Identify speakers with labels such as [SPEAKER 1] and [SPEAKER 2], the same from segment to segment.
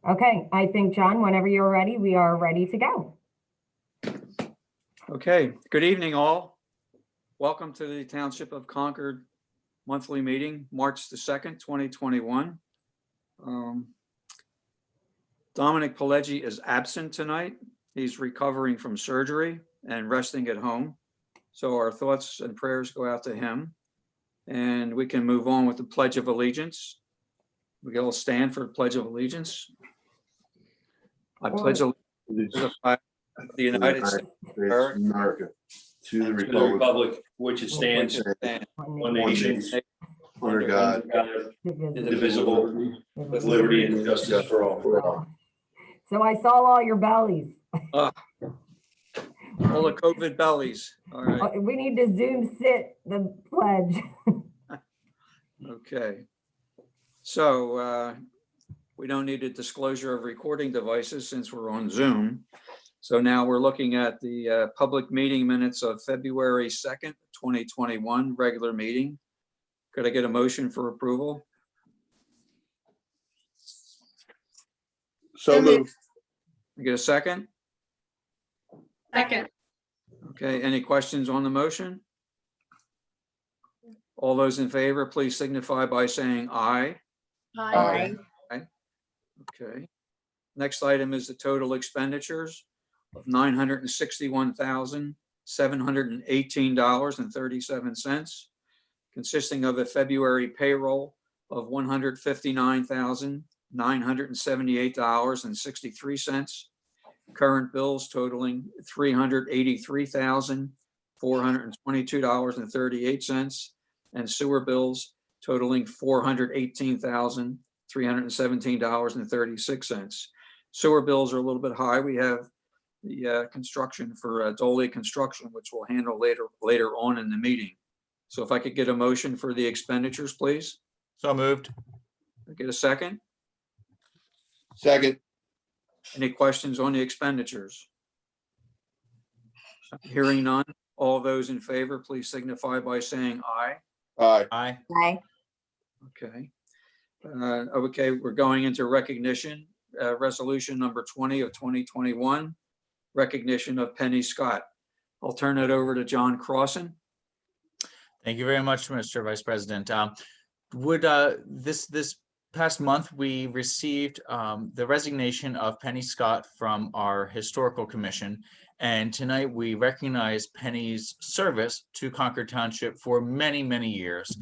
[SPEAKER 1] Okay, I think, John, whenever you're ready, we are ready to go.
[SPEAKER 2] Okay, good evening, all. Welcome to the Township of Concord monthly meeting, March the 2nd, 2021. Dominic Pileggi is absent tonight. He's recovering from surgery and resting at home. So our thoughts and prayers go out to him. And we can move on with the Pledge of Allegiance. We all stand for the Pledge of Allegiance. I pledge allegiance to the flag of the United States of America,
[SPEAKER 3] to the republic which it stands, one nation, under God, indivisible, with liberty and justice for all.
[SPEAKER 1] So I saw all your bellies.
[SPEAKER 2] all the COVID bellies. All right.
[SPEAKER 1] We need to Zoom sit the pledge.
[SPEAKER 2] Okay. So we don't need a disclosure of recording devices since we're on Zoom. So now we're looking at the public meeting minutes of February 2nd, 2021, regular meeting. Could I get a motion for approval?
[SPEAKER 3] So moved.
[SPEAKER 2] Get a second?
[SPEAKER 4] Second.
[SPEAKER 2] Okay, any questions on the motion? All those in favor, please signify by saying aye.
[SPEAKER 4] Aye.
[SPEAKER 2] Okay. Next item is the total expenditures of $961,718.37, consisting of a February payroll of $159,978.63, current bills totaling $383,422.38, and sewer bills totaling $418,317.36. Sewer bills are a little bit high. We have the construction for Dolly Construction, which we'll handle later on in the meeting. So if I could get a motion for the expenditures, please.
[SPEAKER 5] So moved.
[SPEAKER 2] Get a second?
[SPEAKER 3] Second.
[SPEAKER 2] Any questions on the expenditures? Hearing none, all those in favor, please signify by saying aye.
[SPEAKER 3] Aye.
[SPEAKER 5] Aye.
[SPEAKER 1] Aye.
[SPEAKER 2] Okay. Okay, we're going into recognition, resolution number 20 of 2021, recognition of Penny Scott. I'll turn it over to John Crossan.
[SPEAKER 5] Thank you very much, Mr. Vice President. This past month, we received the resignation of Penny Scott from our Historical Commission. And tonight we recognize Penny's service to Concord Township for many, many years.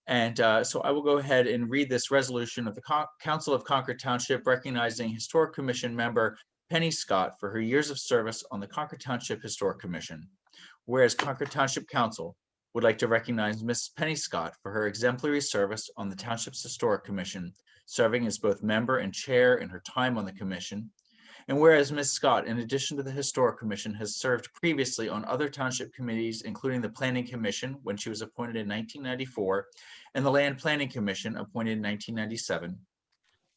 [SPEAKER 5] And so I will go ahead and read this resolution of the Council of Concord Township recognizing Historic Commission member Penny Scott for her years of service on the Concord Township Historic Commission. Whereas Concord Township Council would like to recognize Ms. Penny Scott for her exemplary service on the Township's Historic Commission, serving as both member and chair in her time on the commission. And whereas Ms. Scott, in addition to the Historic Commission, has served previously on other township committees, including the Planning Commission when she was appointed in 1994, and the Land Planning Commission appointed in 1997.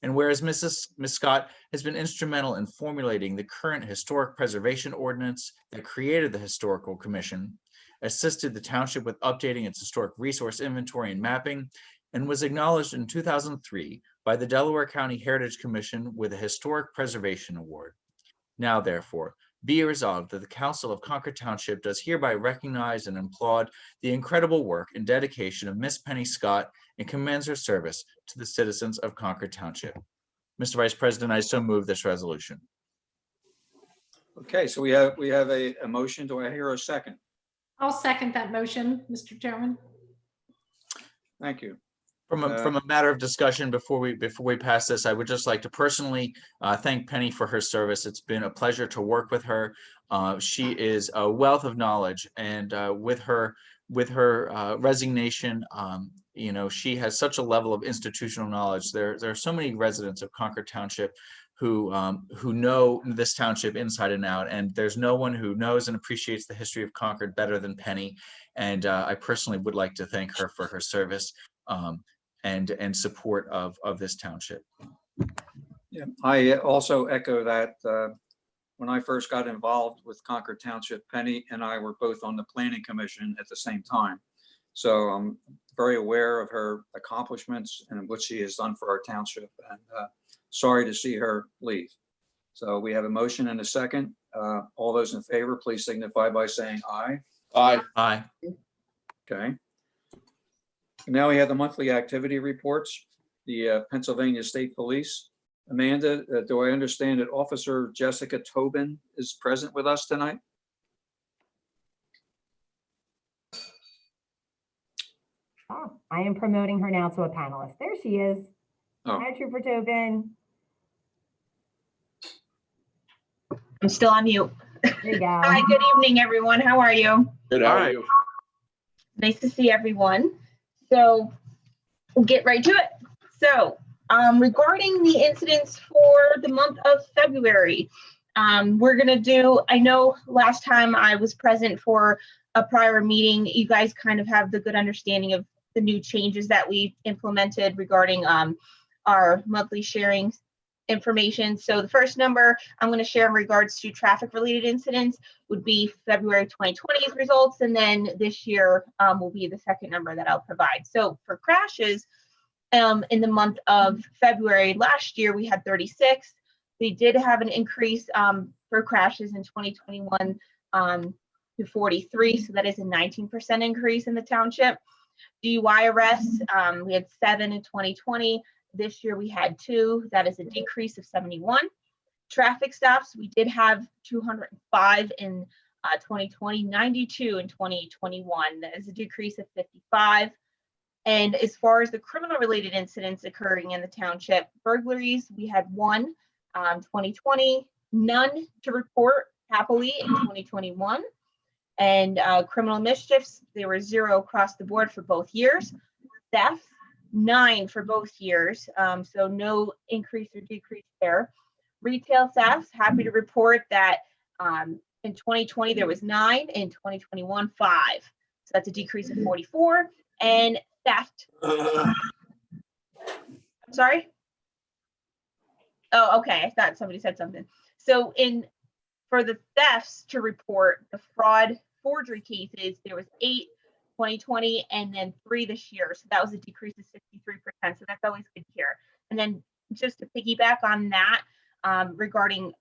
[SPEAKER 5] And whereas Ms. Scott has been instrumental in formulating the current historic preservation ordinance that created the Historical Commission, assisted the township with updating its historic resource inventory and mapping, and was acknowledged in 2003 by the Delaware County Heritage Commission with a Historic Preservation Award. Now, therefore, be it resolved that the Council of Concord Township does hereby recognize and applaud the incredible work and dedication of Miss Penny Scott and commends her service to the citizens of Concord Township. Mr. Vice President, I so move this resolution.
[SPEAKER 2] Okay, so we have a motion. Do I hear a second?
[SPEAKER 4] I'll second that motion, Mr. Chairman.
[SPEAKER 2] Thank you.
[SPEAKER 5] From a matter of discussion before we pass this, I would just like to personally thank Penny for her service. It's been a pleasure to work with her. She is a wealth of knowledge, and with her resignation, you know, she has such a level of institutional knowledge. There are so many residents of Concord Township who know this township inside and out, and there's no one who knows and appreciates the history of Concord better than Penny. And I personally would like to thank her for her service and support of this township.
[SPEAKER 2] Yeah, I also echo that. When I first got involved with Concord Township, Penny and I were both on the Planning Commission at the same time. So I'm very aware of her accomplishments and what she has done for our township. And sorry to see her leave. So we have a motion and a second. All those in favor, please signify by saying aye.
[SPEAKER 3] Aye.
[SPEAKER 5] Aye.
[SPEAKER 2] Okay. Now we have the monthly activity reports, the Pennsylvania State Police. Amanda, do I understand that Officer Jessica Tobin is present with us tonight?
[SPEAKER 1] Oh, I am promoting her now to a panelist. There she is.
[SPEAKER 2] Oh.
[SPEAKER 1] Hi, Trooper Tobin.
[SPEAKER 6] I'm still on mute.
[SPEAKER 1] There you go.
[SPEAKER 6] Hi, good evening, everyone. How are you?
[SPEAKER 3] Good, how are you?
[SPEAKER 6] Nice to see everyone. So we'll get right to it. So regarding the incidents for the month of February, we're going to do, I know last time I was present for a prior meeting, you guys kind of have the good understanding of the new changes that we implemented regarding our monthly sharing information. So the first number I'm going to share in regards to traffic related incidents would be February 2020's results. And then this year will be the second number that I'll provide. So for crashes in the month of February last year, we had 36. We did have an increase for crashes in 2021 to 43. So that is a 19% increase in the township. DUI arrests, we had 7 in 2020. This year we had 2. That is a decrease of 71. Traffic stops, we did have 205 in 2020, 92 in 2021. That is a decrease of 55. And as far as the criminal related incidents occurring in the township, burglaries, we had 1 2020, none to report happily in 2021. And criminal mischiefs, there were 0 across the board for both years. Theft, 9 for both years, so no increase or decrease there. Retail thefts, happy to report that in 2020 there was 9, in 2021 5, so that's a decrease of 44. And theft, I'm sorry. Oh, okay, I thought somebody said something. So for the thefts to report, the fraud forgery cases, there was 8 2020 and then 3 this year. So that was a decrease of 63%. So that's always good to hear. And then just to piggyback on that, regarding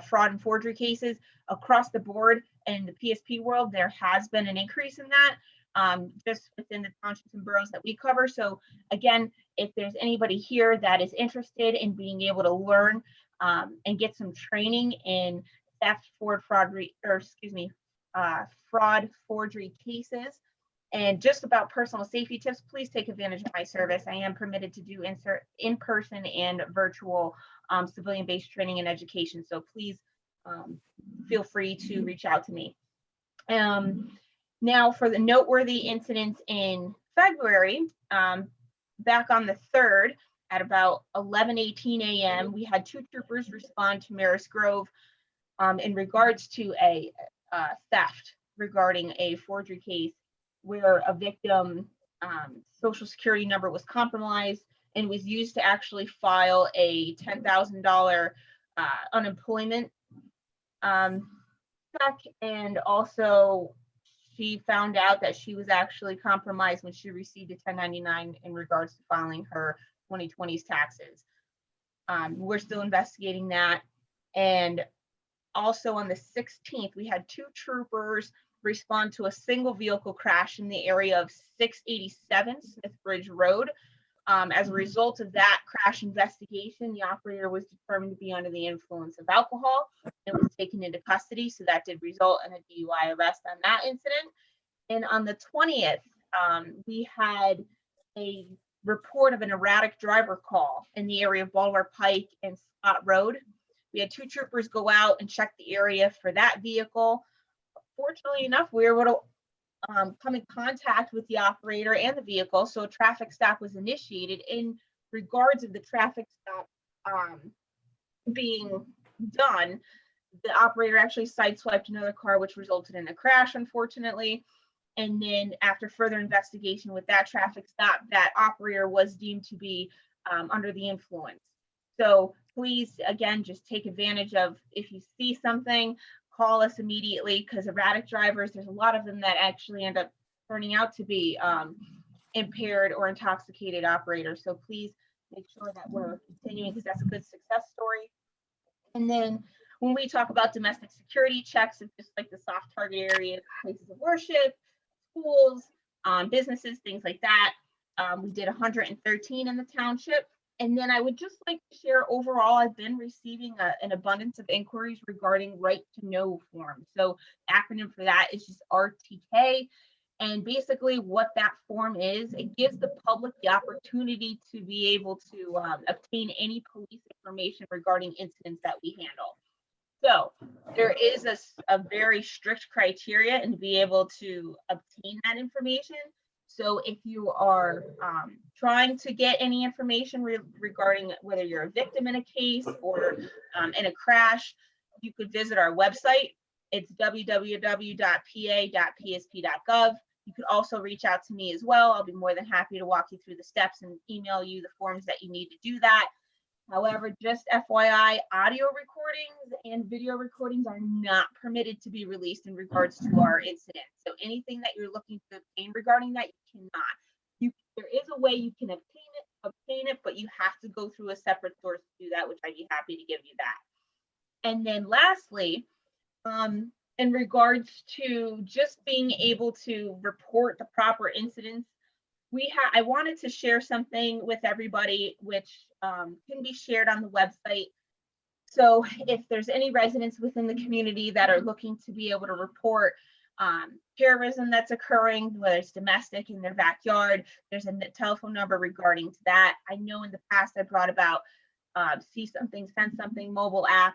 [SPEAKER 6] fraud and forgery cases across the board in the PSP world, there has been an increase in that just within the townships and boroughs that we cover. So again, if there's anybody here that is interested in being able to learn and get some training in theft, fraud, forgery cases, and just about personal safety tips, please take advantage of my service. I am permitted to do in-person and virtual civilian-based training and education. So please feel free to reach out to me. Now for the noteworthy incidents in February, back on the 3rd at about 11:18 a.m., we had 2 troopers respond to Maris Grove in regards to a theft regarding a forgery case where a victim social security number was compromised and was used to actually file a $10,000 unemployment check. And also she found out that she was actually compromised when she received a 1099 in regards to filing her 2020's taxes. We're still investigating that. And also on the 16th, we had 2 troopers respond to a single vehicle crash in the area of 687 Smith Bridge Road. As a result of that crash investigation, the operator was determined to be under the influence of alcohol and was taken into custody. So that did result in a DUI arrest on that incident. And on the 20th, we had a report of an erratic driver call in the area of Baltimore Pike and Scott Road. We had 2 troopers go out and check the area for that vehicle. Fortunately enough, we were able to come in contact with the operator and the vehicle, so a traffic stop was initiated. In regards of the traffic stop being done, the operator actually sideswiped another car, which resulted in a crash, unfortunately. And then after further investigation with that traffic stop, that operator was deemed to be under the influence. So please, again, just take advantage of, if you see something, call us immediately, because erratic drivers, there's a lot of them that actually end up turning out to be impaired or intoxicated operators. So please make sure that we're continuing because that's a good success story. And then when we talk about domestic security checks, it's just like the soft target areas, places of worship, schools, businesses, things like that. We did 113 in the township. And then I would just like to share overall, I've been receiving an abundance of inquiries regarding right to know forms. So acronym for that is just RTK. And basically what that form is, it gives the public the opportunity to be able to obtain any police information regarding incidents that we handle. So there is a very strict criteria and to be able to obtain that information. So if you are trying to get any information regarding whether you're a victim in a case or in a crash, you could visit our website. It's www.pa.psp.gov. You could also reach out to me as well. I'll be more than happy to walk you through the steps and email you the forms that you need to do that. However, just FYI, audio recordings and video recordings are not permitted to be released in regards to our incident. So anything that you're looking to obtain regarding that, you cannot. There is a way you can obtain it, but you have to go through a separate source to do that, which I'd be happy to give you that. And then lastly, in regards to just being able to report the proper incidents, I wanted to share something with everybody, which can be shared on the website. So if there's any residents within the community that are looking to be able to report terrorism that's occurring, whether it's domestic in their backyard, there's a telephone number regarding to that. I know in the past I brought about See Something, Send Something mobile app.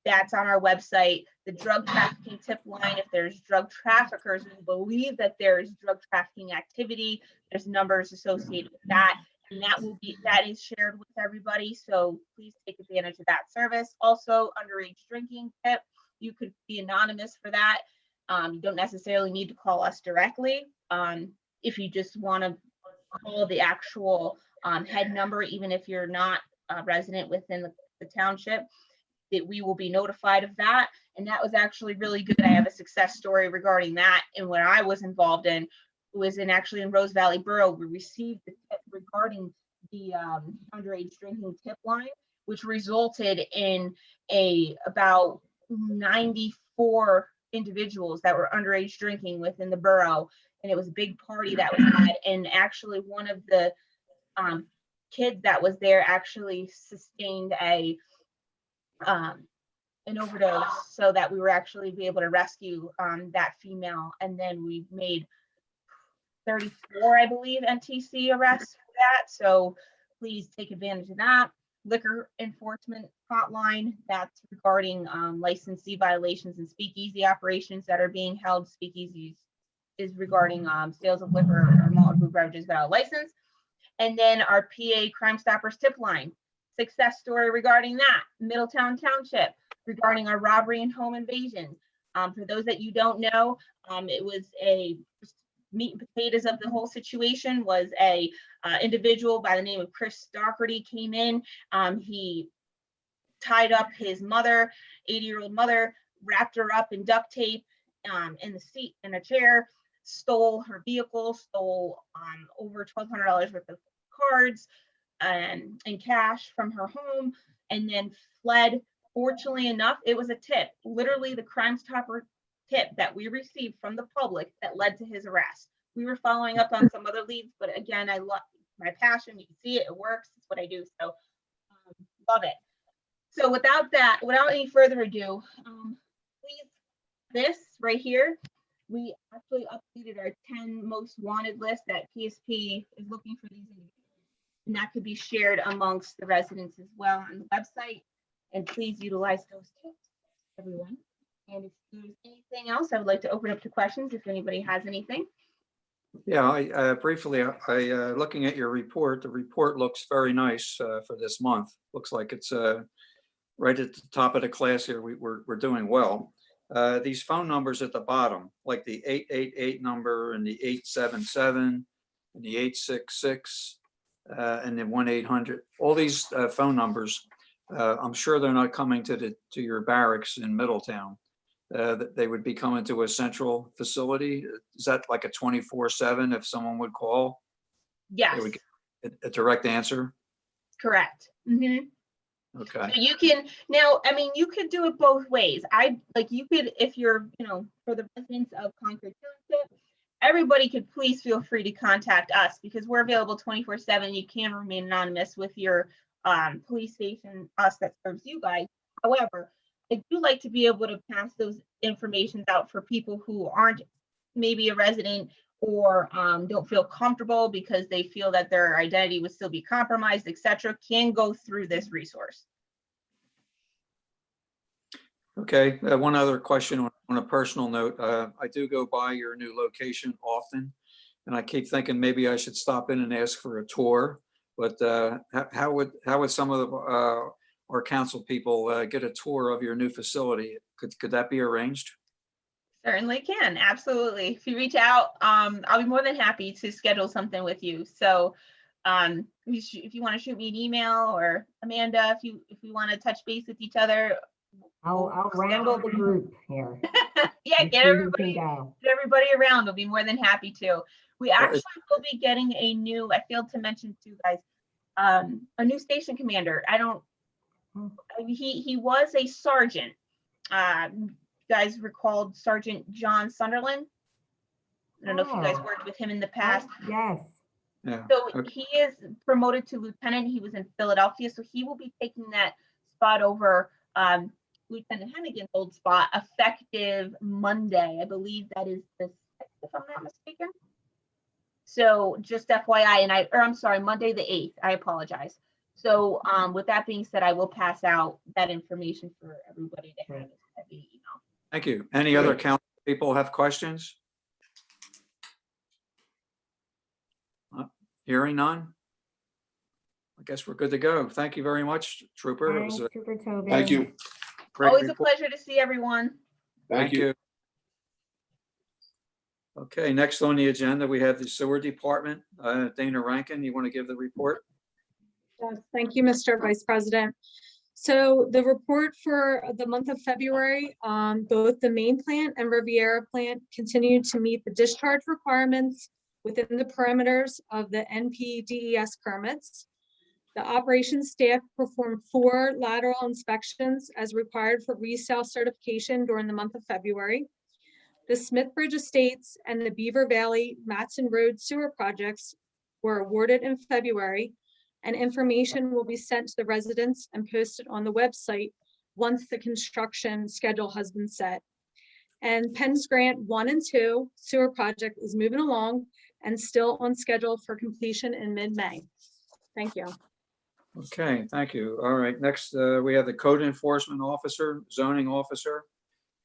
[SPEAKER 6] That's on our website. The drug trafficking tip line, if there's drug traffickers who believe that there's drug trafficking activity, there's numbers associated with that. And that is shared with everybody. So please take advantage of that service. Also, underage drinking tip, you could be anonymous for that. You don't necessarily need to call us directly. If you just want to call the actual head number, even if you're not a resident within the township, that we will be notified of that. And that was actually really good. I have a success story regarding that. And what I was involved in was actually in Rose Valley Borough. We received the tip regarding the underage drinking tip line, which resulted in about 94 individuals that were underage drinking within the borough. And it was a big party that was had. And actually one of the kids that was there actually sustained an overdose, so that we were actually be able to rescue that female. And then we made 34, I believe, NTC arrests for that. So please take advantage of that. Liquor enforcement hotline, that's regarding licensee violations and speakeasy operations that are being held. Speakeasies is regarding sales of liquor or malt food beverages without a license. And then our PA Crime Stoppers tip line, success story regarding that. Middletown Township, regarding our robbery and home invasion. For those that you don't know, it was meat and potatoes of the whole situation was a individual by the name of Chris Doherty came in. He tied up his mother, 80-year-old mother, wrapped her up in duct tape in the seat in a chair, stole her vehicle, stole over $1,200 worth of cards and cash from her home, and then fled. Fortunately enough, it was a tip, literally the Crime Stopper tip that we received from the public that led to his arrest. We were following up on some other leads, but again, I love my passion. You can see it, it works. It's what I do. So love it. So without any further ado, please, this right here, we actually updated our 10 most wanted list that PSP is looking for these individuals. And that could be shared amongst the residents as well on the website. And please utilize those tips, everyone. And if there's anything else, I would like to open up to questions if anybody has anything.
[SPEAKER 2] Yeah, I briefly, looking at your report, the report looks very nice for this month. Looks like it's right at the top of the class here. We're doing well. These phone numbers at the bottom, like the 888 number and the 877 and the 866 and the 1-800, all these phone numbers, I'm sure they're not coming to your barracks in Middletown. That they would be coming to a central facility. Is that like a 24/7 if someone would call?
[SPEAKER 6] Yes.
[SPEAKER 2] a direct answer?
[SPEAKER 6] Correct. Mhm.
[SPEAKER 2] Okay,
[SPEAKER 6] So you can now, I mean, you could do it both ways. You could, if you're, for the residents of Concord Township, everybody could please feel free to contact us because we're available 24/7. You can remain anonymous with your police station, us that serves you guys. However, I do like to be able to pass those informations out for people who aren't maybe a resident or don't feel comfortable because they feel that their identity would still be compromised, etc., can go through this resource.
[SPEAKER 2] okay. One other question on a personal note. I do go by your new location often, and I keep thinking maybe I should stop in and ask for a tour. But how would some of our council people get a tour of your new facility? Could that be arranged?
[SPEAKER 6] Certainly can, absolutely. If you reach out, I'll be more than happy to schedule something with you. So if you want to shoot me an email, or Amanda, if we want to touch base with each other.
[SPEAKER 1] I'll wrangle the group here.
[SPEAKER 6] Yeah,
[SPEAKER 1] and see who can go.
[SPEAKER 6] get everybody around. We'll be more than happy to. We actually will be getting a new, I failed to mention to you guys, a new station commander. He was a sergeant. You guys recalled Sergeant John Sunderland? I don't know if you guys worked with him in the past.
[SPEAKER 1] Yes.
[SPEAKER 2] Yeah.
[SPEAKER 6] So
[SPEAKER 2] Okay.
[SPEAKER 6] he is promoted to lieutenant. He was in Philadelphia, so he will be taking that spot over Lieutenant Hennigan's old spot effective Monday. I believe that is the 6th, if I'm not mistaken. So just FYI, I'm sorry, Monday the 8th. I apologize. So with that being said, I will pass out that information for everybody to have via email.
[SPEAKER 2] Thank you. Any other council people have questions? Hearing none? I guess we're good to go. Thank you very much, Trooper. It was
[SPEAKER 1] Thanks,
[SPEAKER 2] a
[SPEAKER 1] Trooper Tobin.
[SPEAKER 3] Thank you.
[SPEAKER 2] great
[SPEAKER 6] Always a
[SPEAKER 2] report.
[SPEAKER 6] pleasure to see everyone.
[SPEAKER 2] Thank you. Okay, next on the agenda, we have the Sewer Department. Dana Rankin, you want to give the report?
[SPEAKER 7] Yes, thank you, Mr. Vice President. So the report for the month of February, both the main plant and Riviera plant continue to meet the discharge requirements within the parameters of the NPDES permits. The operations staff performed 4 lateral inspections as required for resale certification during the month of February. The Smithbridge Estates and the Beaver Valley Matson Road sewer projects were awarded in February, and information will be sent to the residents and posted on the website once the construction schedule has been set. And Penn's Grant 1 and 2 sewer project is moving along and still on schedule for completion in mid-May. Thank you.
[SPEAKER 2] Okay, thank you. All right, next we have the Code Enforcement Officer, Zoning Officer.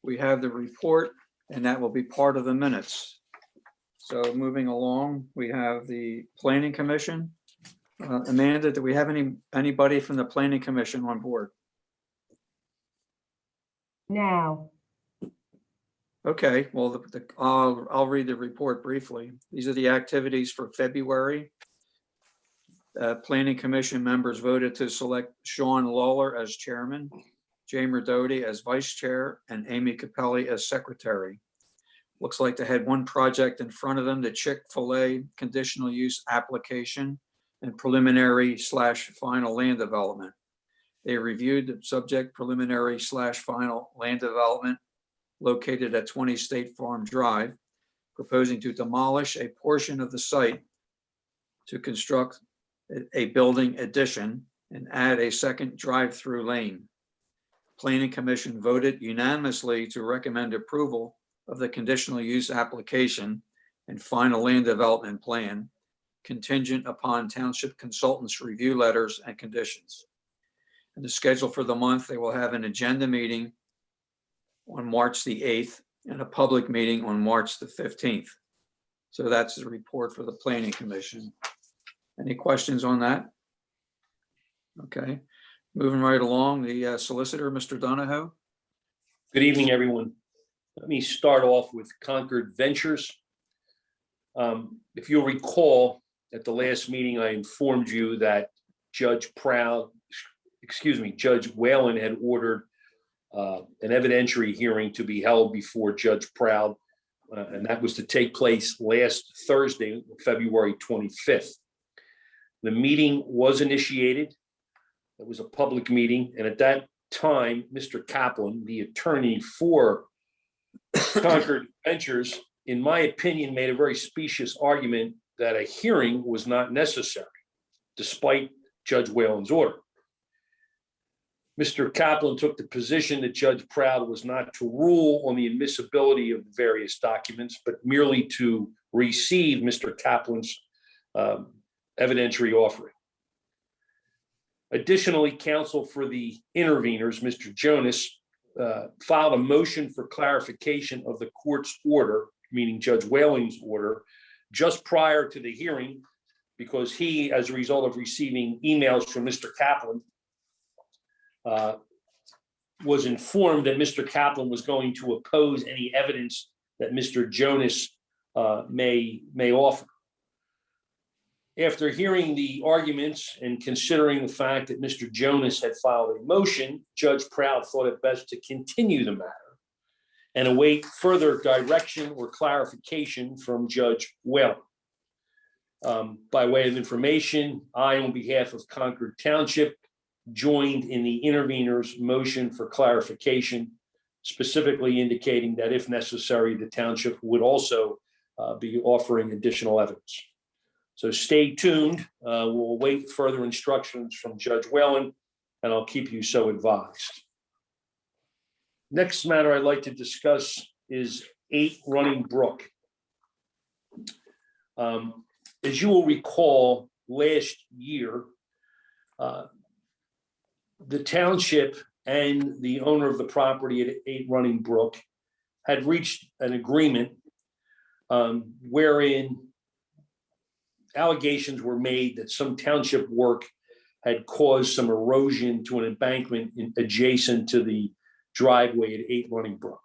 [SPEAKER 2] We have the report, and that will be part of the minutes. So moving along, we have the Planning Commission. Amanda, do we have anybody from the Planning Commission on board?
[SPEAKER 1] No.
[SPEAKER 2] Okay, well, I'll read the report briefly. These are the activities for February. Planning Commission members voted to select Sean Lawler as chairman, Jay Doty as vice chair, and Amy Capelli as secretary. Looks like they had one project in front of them, the Chick-fil-A conditional use application and preliminary/final land development. They reviewed the subject preliminary/final land development located at 20 State Farm Drive, proposing to demolish a portion of the site to construct a building addition and add a second drive-through lane. Planning Commission voted unanimously to recommend approval of the conditional use application and final land development plan, contingent upon township consultants' review letters and conditions. And the schedule for the month, they will have an agenda meeting on March the 8th and a public meeting on March the 15th. So that's the report for the Planning Commission. Any questions on that? Okay, moving right along, the solicitor, Mr. Donahoe.
[SPEAKER 3] Good evening, everyone. Let me start off with Concord Ventures. If you'll recall, at the last meeting, I informed you that Judge Whalen had ordered an evidentiary hearing to be held before Judge Proud, and that was to take place last Thursday, February 25th. The meeting was initiated. It was a public meeting, and at that time, Mr. Kaplan, the attorney for Concord Ventures, in my opinion, made a very specious argument that a hearing was not necessary, despite Judge Whalen's order. Mr. Kaplan took the position that Judge Proud was not to rule on the admissibility of the various documents, but merely to receive Mr. Kaplan's evidentiary offering. Additionally, counsel for the interveners, Mr. Jonas, filed a motion for clarification of the court's order, meaning Judge Whaling's order, just prior to the hearing, because he, as a result of receiving emails from Mr. Kaplan, was informed that Mr. Kaplan was going to oppose any evidence that Mr. Jonas may offer. After hearing the arguments and considering the fact that Mr. Jonas had filed a motion, Judge Proud thought it best to continue the matter and await further direction or clarification from Judge Whalen. By way of information, I, on behalf of Concord Township, joined in the intervener's motion for clarification, specifically indicating that if necessary, the township would also be offering additional evidence. So stay tuned. We'll await further instructions from Judge Whalen, and I'll keep you so advised. Next matter I'd like to discuss is 8 Running Brook. As you will recall, last year, the township and the owner of the property at 8 Running Brook had reached an agreement wherein allegations were made that some township work had caused some erosion to an embankment adjacent to the driveway at 8 Running Brook.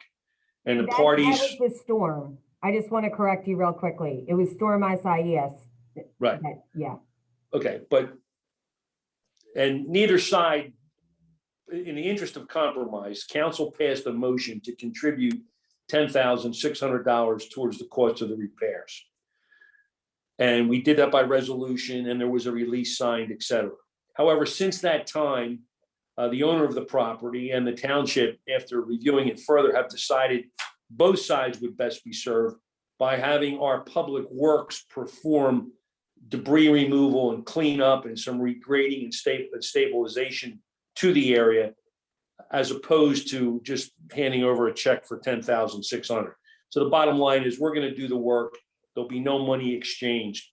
[SPEAKER 3] And the
[SPEAKER 1] That
[SPEAKER 3] parties,
[SPEAKER 1] was the storm. I just want to correct you real quickly. It was Storm Isaias.
[SPEAKER 3] right,
[SPEAKER 1] Yeah.
[SPEAKER 3] okay, and neither side, in the interest of compromise, council passed a motion to contribute $10,600 towards the cost of the repairs. And we did that by resolution, and there was a release signed, et cetera. However, since that time, the owner of the property and the township, after reviewing it further, have decided both sides would best be served by having our public works perform debris removal and cleanup and some regrading and stabilization to the area, as opposed to just handing over a check for $10,600. So the bottom line is we're going to do the work. There'll be no money exchanged.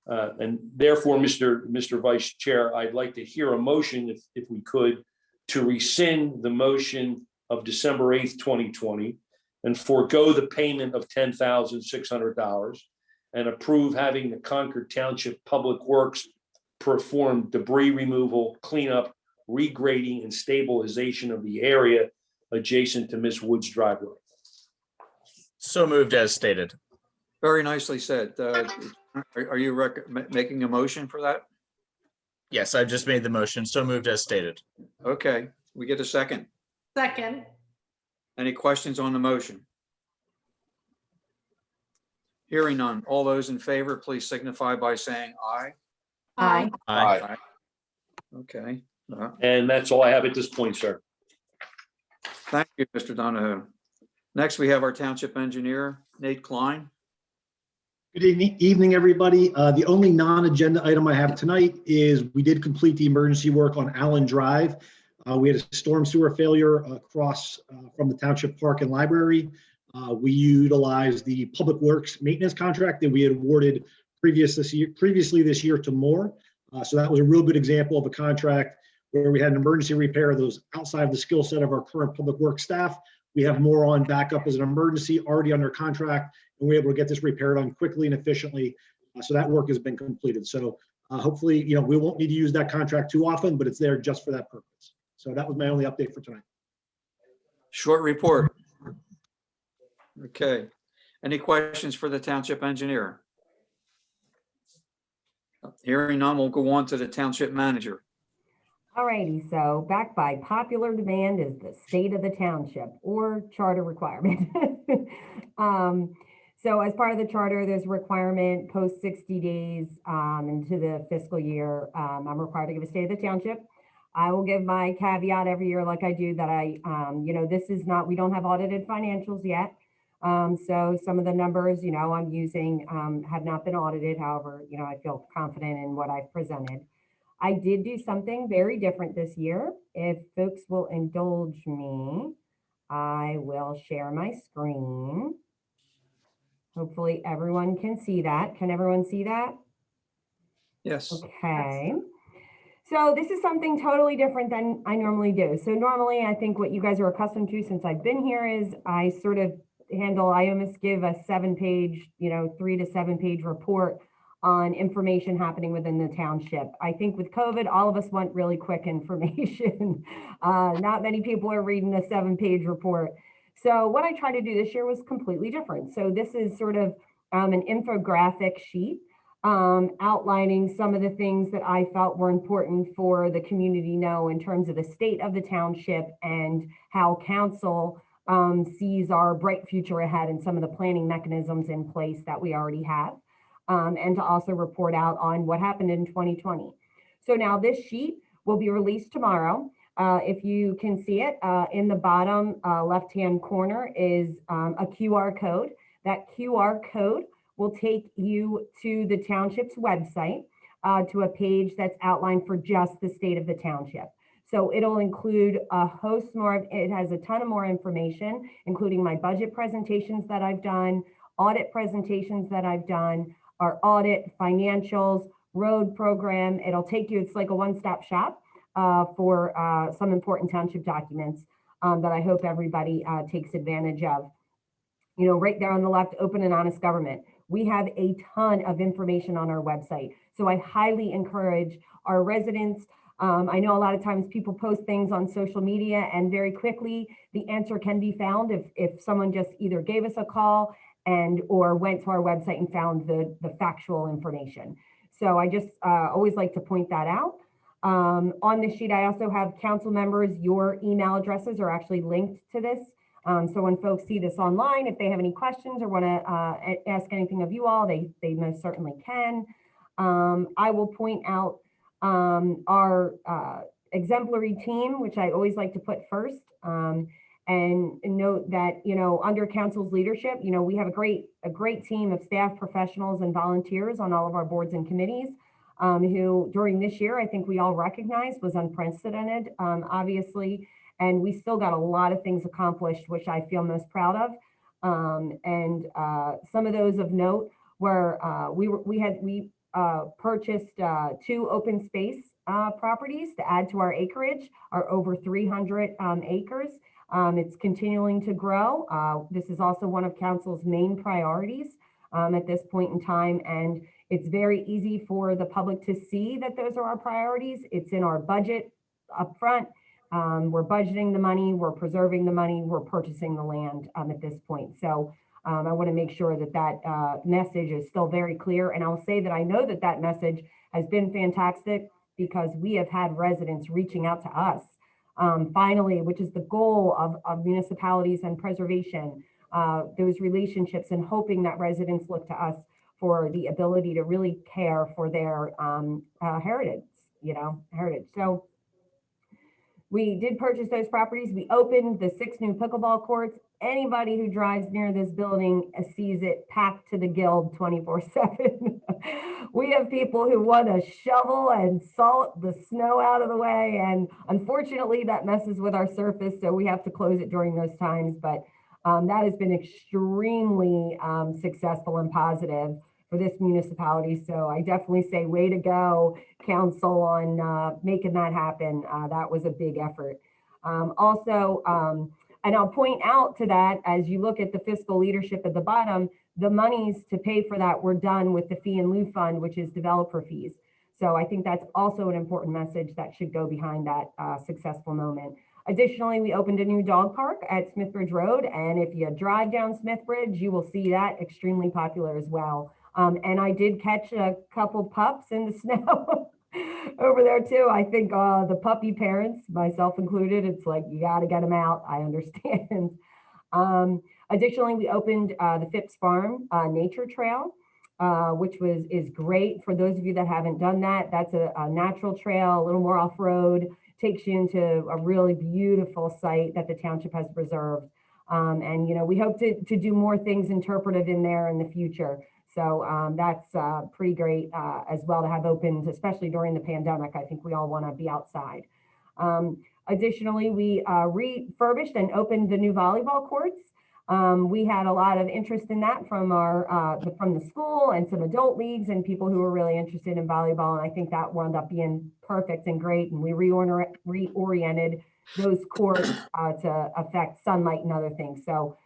[SPEAKER 3] And therefore, Mr. Vice Chair, I'd like to hear a motion, if we could, to rescind the motion of December 8th, 2020, and forego the payment of $10,600 and approve having the Concord Township Public Works perform debris removal, cleanup, regrading, and stabilization of the area adjacent to Miss Wood's driveway.
[SPEAKER 5] So moved as stated.
[SPEAKER 2] Very nicely said. Are you making a motion for that?
[SPEAKER 5] Yes, I just made the motion. So moved as stated.
[SPEAKER 2] Okay, we get a second.
[SPEAKER 4] Second.
[SPEAKER 2] Any questions on the motion? Hearing none. All those in favor, please signify by saying aye.
[SPEAKER 4] Aye.
[SPEAKER 5] Aye.
[SPEAKER 2] Okay.
[SPEAKER 3] And that's all I have at this point, sir.
[SPEAKER 2] Thank you, Mr. Donohue. Next, we have our township engineer, Nate Klein.
[SPEAKER 8] Good evening, everybody. The only non-agenda item I have tonight is we did complete the emergency work on Allen Drive. We had a storm sewer failure across from the Township Park and Library. We utilized the Public Works maintenance contract that we had awarded previously this year to Moore. So that was a real good example of a contract where we had an emergency repair that was outside of the skill set of our current Public Works staff. We have more on backup as an emergency already under contract, and we're able to get this repair done quickly and efficiently. So that work has been completed. So hopefully, we won't need to use that contract too often, but it's there just for that purpose. So that was my only update for tonight.
[SPEAKER 2] Short report. Okay. Any questions for the township engineer? Hearing none, we'll go on to the township manager.
[SPEAKER 1] Alrighty, so backed by popular demand is the state of the township or charter requirement. So as part of the charter, there's a requirement post 60 days into the fiscal year. I'm required to give a state of the township. I will give my caveat every year like I do that this is not, we don't have audited financials yet. So some of the numbers, I'm using have not been audited. However, I feel confident in what I've presented. I did do something very different this year. If folks will indulge me, I will share my screen. Hopefully everyone can see that. Can everyone see that?
[SPEAKER 2] Yes.
[SPEAKER 1] Okay. So this is something totally different than I normally do. So normally I think what you guys are accustomed to since I've been here is I sort of I almost give a 7-page, 3 to 7 page report on information happening within the township. I think with COVID, all of us want really quick information. Not many people are reading a 7-page report. So what I tried to do this year was completely different. So this is sort of an infographic sheet outlining some of the things that I felt were important for the community to know in terms of the state of the township and how council sees our bright future ahead and some of the planning mechanisms in place that we already have, and to also report out on what happened in 2020. So now this sheet will be released tomorrow. If you can see it, in the bottom left-hand corner is a QR code. That QR code will take you to the township's website, to a page that's outlined for just the state of the township. So it'll include a host more, it has a ton of more information, including my budget presentations that I've done, audit presentations that I've done, our audit, financials, road program. It'll take you, it's like a one-stop shop for some important township documents that I hope everybody takes advantage of. Right there on the left, open and honest government. We have a ton of information on our website. So I highly encourage our residents. I know a lot of times people post things on social media and very quickly the answer can be found if someone just either gave us a call or went to our website and found the factual information. So I just always like to point that out. On this sheet, I also have council members, your email addresses are actually linked to this. So when folks see this online, if they have any questions or want to ask anything of you all, they most certainly can. I will point out our exemplary team, which I always like to put first, and note that, under council's leadership, we have a great team of staff professionals and volunteers on all of our boards and committees, who during this year, I think we all recognized was unprecedented, obviously. And we still got a lot of things accomplished, which I feel most proud of. Some of those of note were we purchased 2 open space properties to add to our acreage, our over 300 acres. It's continuing to grow. This is also one of council's main priorities at this point in time. And it's very easy for the public to see that those are our priorities. It's in our budget up front. We're budgeting the money, we're preserving the money, we're purchasing the land at this point. So I want to make sure that message is still very clear. And I'll say that I know that message has been fantastic because we have had residents reaching out to us finally, which is the goal of municipalities and preservation, those relationships, and hoping that residents look to us for the ability to really care for their heritage. So we did purchase those properties. We opened the 6 new pickleball courts. Anybody who drives near this building sees it packed to the gill 24/7. We have people who want to shovel and salt the snow out of the way. And unfortunately, that messes with our surface. So we have to close it during those times. But that has been extremely successful and positive for this municipality. So I definitely say way to go, council, on making that happen. That was a big effort. And I'll point out to that, as you look at the fiscal leadership at the bottom, the monies to pay for that were done with the fee and lieu fund, which is developer fees. So I think that's also an important message that should go behind that successful moment. Additionally, we opened a new dog park at Smithbridge Road. And if you drive down Smithbridge, you will see that extremely popular as well. And I did catch a couple pups in the snow over there too. I think the puppy parents, myself included, it's like, you got to get them out. I understand. Additionally, we opened the Phipps Farm Nature Trail, which is great for those of you that haven't done that. That's a natural trail, a little more off-road, takes you into a really beautiful site that the township has preserved. And, we hope to do more things interpretive in there in the future. So that's pretty great as well to have opened, especially during the pandemic. I think we all want to be outside. Additionally, we refurbished and opened the new volleyball courts. We had a lot of interest in that from from the school and some adult leagues and people who were really interested in volleyball. And I think that wound up being perfect and great. And we reoriented those courts to affect sunlight and other things. So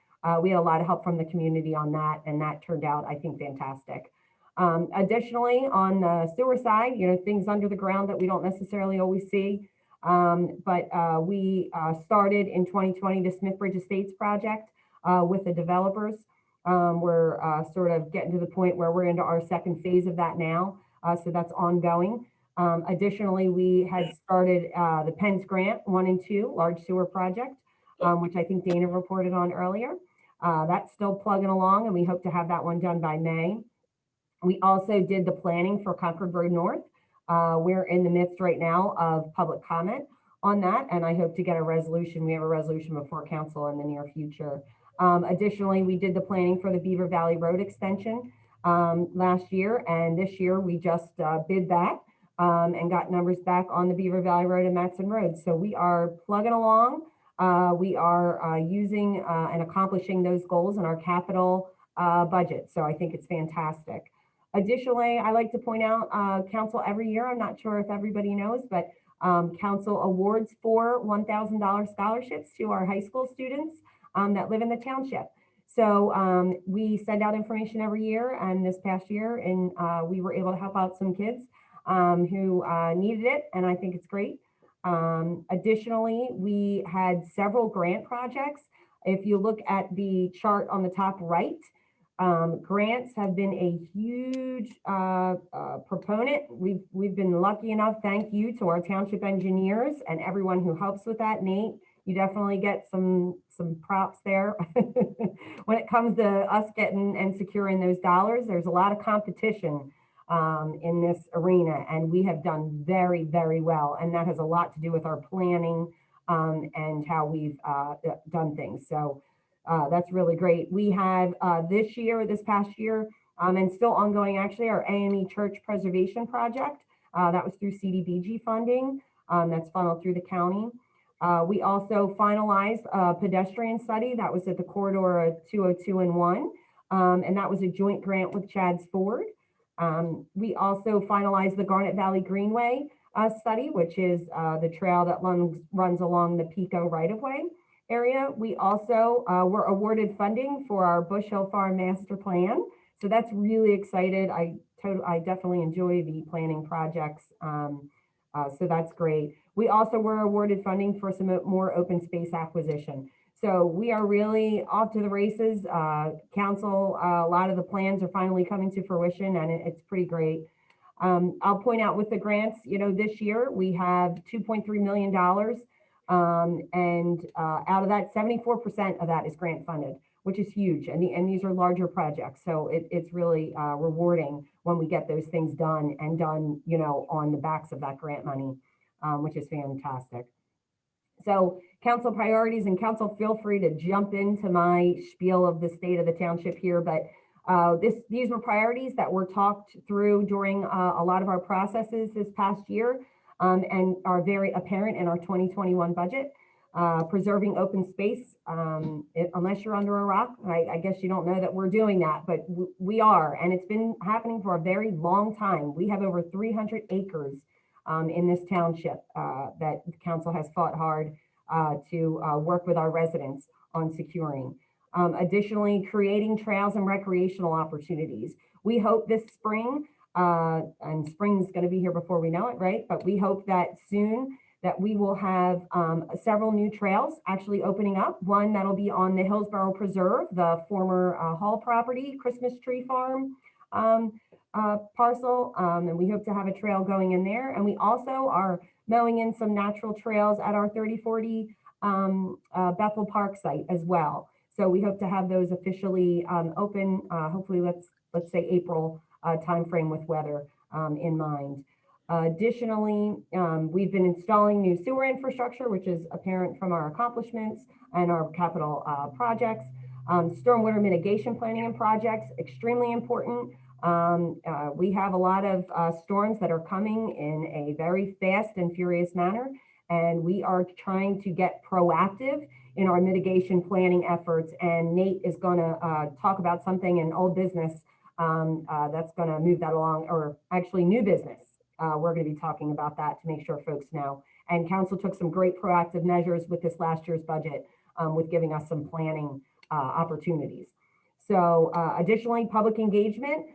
[SPEAKER 1] we had a lot of help from the community on that, and that turned out, I think, fantastic. Additionally, on the sewer side, things under the ground that we don't necessarily always see. But we started in 2020 the Smithbridge Estates project with the developers. We're sort of getting to the point where we're into our second phase of that now. So that's ongoing. Additionally, we had started the Penn's Grant 1 and 2 large sewer project, which I think Dana reported on earlier. That's still plugging along, and we hope to have that one done by May. We also did the planning for Concord Road North. We're in the midst right now of public comment on that, and I hope to get a resolution. We have a resolution before council in the near future. Additionally, we did the planning for the Beaver Valley Road extension last year, and this year we just bid that and got numbers back on the Beaver Valley Road and Matson Road. So we are plugging along. We are using and accomplishing those goals in our capital budget. So I think it's fantastic. Additionally, I like to point out council every year, I'm not sure if everybody knows, but council awards for $1,000 scholarships to our high school students that live in the township. So we send out information every year, and this past year, and we were able to help out some kids who needed it, and I think it's great. Additionally, we had several grant projects. If you look at the chart on the top right, grants have been a huge proponent. We've been lucky enough, thank you to our township engineers and everyone who helps with that. Nate, you definitely get some props there. When it comes to us getting and securing those dollars, there's a lot of competition in this arena, and we have done very, very well. And that has a lot to do with our planning and how we've done things. So that's really great. We have this past year, and still ongoing actually, our AME Church Preservation Project. That was through CDBG funding that's funneled through the county. We also finalized a pedestrian study that was at the corridor of 202 and 1, and that was a joint grant with Chad's Ford. We also finalized the Garnet Valley Greenway study, which is the trail that runs along the Pico right-of-way area. We also were awarded funding for our Bush Hill Farm Master Plan. So that's really excited. I definitely enjoy the planning projects. So that's great. We also were awarded funding for some more open space acquisition. So we are really off to the races. Council, a lot of the plans are finally coming to fruition, and it's pretty great. I'll point out with the grants, this year we have $2.3 million. And out of that, 74% of that is grant funded, which is huge. And these are larger projects. So it's really rewarding when we get those things done and done, on the backs of that grant money, which is fantastic. So council priorities, and council, feel free to jump into my spiel of the state of the township here. But these were priorities that were talked through during a lot of our processes this past year. And are very apparent in our 2021 budget. Preserving open space, unless you're under a rock, I guess you don't know that we're doing that, but we are, and it's been happening for a very long time. We have over 300 acres in this township that the council has fought hard to work with our residents on securing. Additionally, creating trails and recreational opportunities. We hope this spring, and spring is going to be here before we know it, right? But we hope that soon that we will have several new trails actually opening up. One that'll be on the Hillsborough Preserve, the former Hall property, Christmas Tree Farm parcel, and we hope to have a trail going in there. And we also are mowing in some natural trails at our 3040 Bethel Park site as well. So we hope to have those officially open, hopefully let's say April timeframe with weather in mind. Additionally, we've been installing new sewer infrastructure, which is apparent from our accomplishments and our capital projects. Stormwater mitigation planning and projects, extremely important. We have a lot of storms that are coming in a very fast and furious manner, and we are trying to get proactive in our mitigation planning efforts. And Nate is going to talk about something in old business that's going to move that along, or actually new business. We're going to be talking about that to make sure folks know. And council took some great proactive measures with this last year's budget with giving us some planning opportunities. So additionally, public engagement.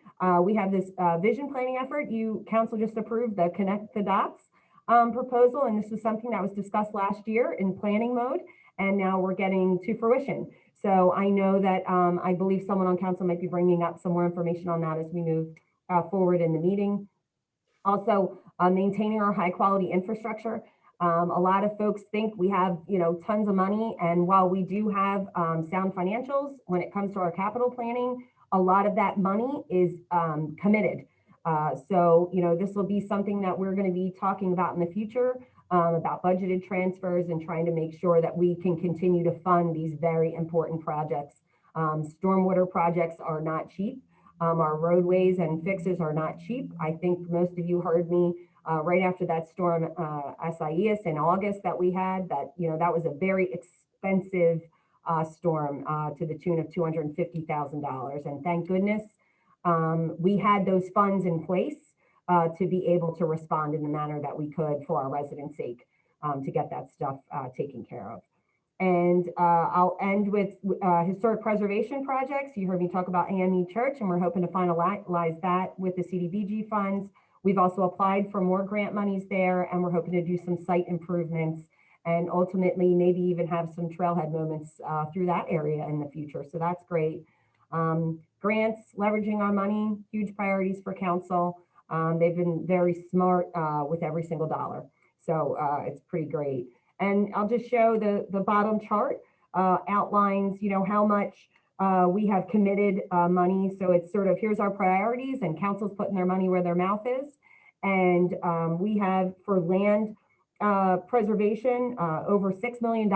[SPEAKER 1] We have this vision planning effort. Council just approved the Connect the Dots proposal, and this was something that was discussed last year in planning mode, and now we're getting to fruition. So I know that I believe someone on council might be bringing up some more information on that as we move forward in the meeting. Also, maintaining our high quality infrastructure. A lot of folks think we have, tons of money, and while we do have sound financials when it comes to our capital planning, a lot of that money is committed. So, this will be something that we're going to be talking about in the future, about budgeted transfers and trying to make sure that we can continue to fund these very important projects. Stormwater projects are not cheap. Our roadways and fixes are not cheap. I think most of you heard me right after that storm Isaias in August that we had, that was a very expensive storm to the tune of $250,000. And thank goodness we had those funds in place to be able to respond in the manner that we could for our residents' sake to get that stuff taken care of. And I'll end with historic preservation projects. You heard me talk about AME Church, and we're hoping to finalize that with the CDBG funds. We've also applied for more grant monies there, and we're hoping to do some site improvements and ultimately maybe even have some trailhead moments through that area in the future. So that's great. Grants, leveraging our money, huge priorities for council. They've been very smart with every single dollar. So it's pretty great. And I'll just show the bottom chart outlines, how much we have committed money. So it's sort of, here's our priorities, and council's putting their money where their mouth is. And we have for land preservation over $6 million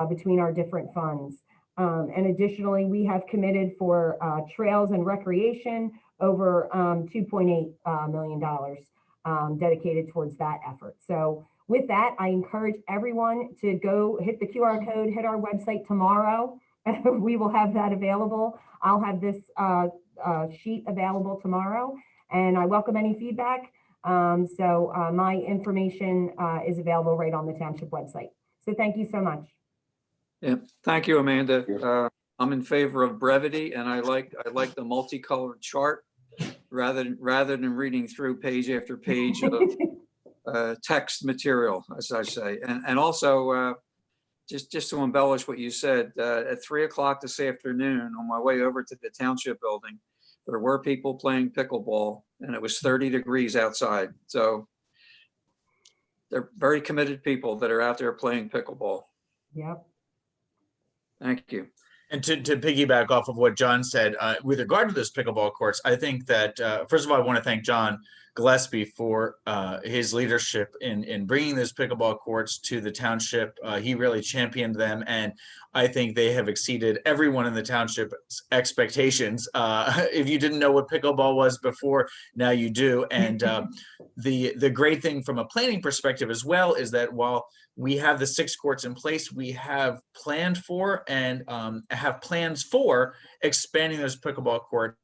[SPEAKER 1] between our different funds. And additionally, we have committed for trails and recreation over $2.8 million dedicated towards that effort. So with that, I encourage everyone to go hit the QR code, hit our website tomorrow. We will have that available. I'll have this sheet available tomorrow, and I welcome any feedback. My information is available right on the township website. So thank you so much.
[SPEAKER 2] Yeah, thank you, Amanda. I'm in favor of brevity, and I like the multicolored chart rather than reading through page after page of text material, as I say. And also, just to embellish what you said, at 3 o'clock this afternoon, on my way over to the township building, there were people playing pickleball, and it was 30 degrees outside. So they're very committed people that are out there playing pickleball.
[SPEAKER 1] Yep.
[SPEAKER 2] Thank you.
[SPEAKER 5] And to piggyback off of what John said, with regard to those pickleball courts, I think that, first of all, I want to thank John Gillespie for his leadership in bringing those pickleball courts to the township. He really championed them, and I think they have exceeded everyone in the township's expectations. If you didn't know what pickleball was before, now you do. And the great thing from a planning perspective as well is that while we have the 6 courts in place, we have planned for and have plans for expanding those pickleball courts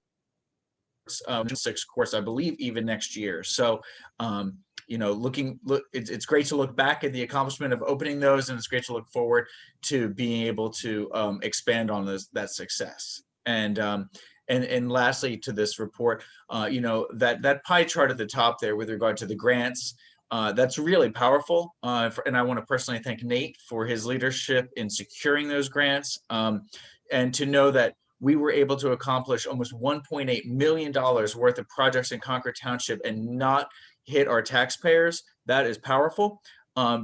[SPEAKER 5] 6 courts, I believe, even next year. So, it's great to look back at the accomplishment of opening those, and it's great to look forward to being able to expand on that success. And lastly, to this report, that pie chart at the top there with regard to the grants, that's really powerful. And I want to personally thank Nate for his leadership in securing those grants, and to know that we were able to accomplish almost $1.8 million worth of projects in Concord Township and not hit our taxpayers. That is powerful.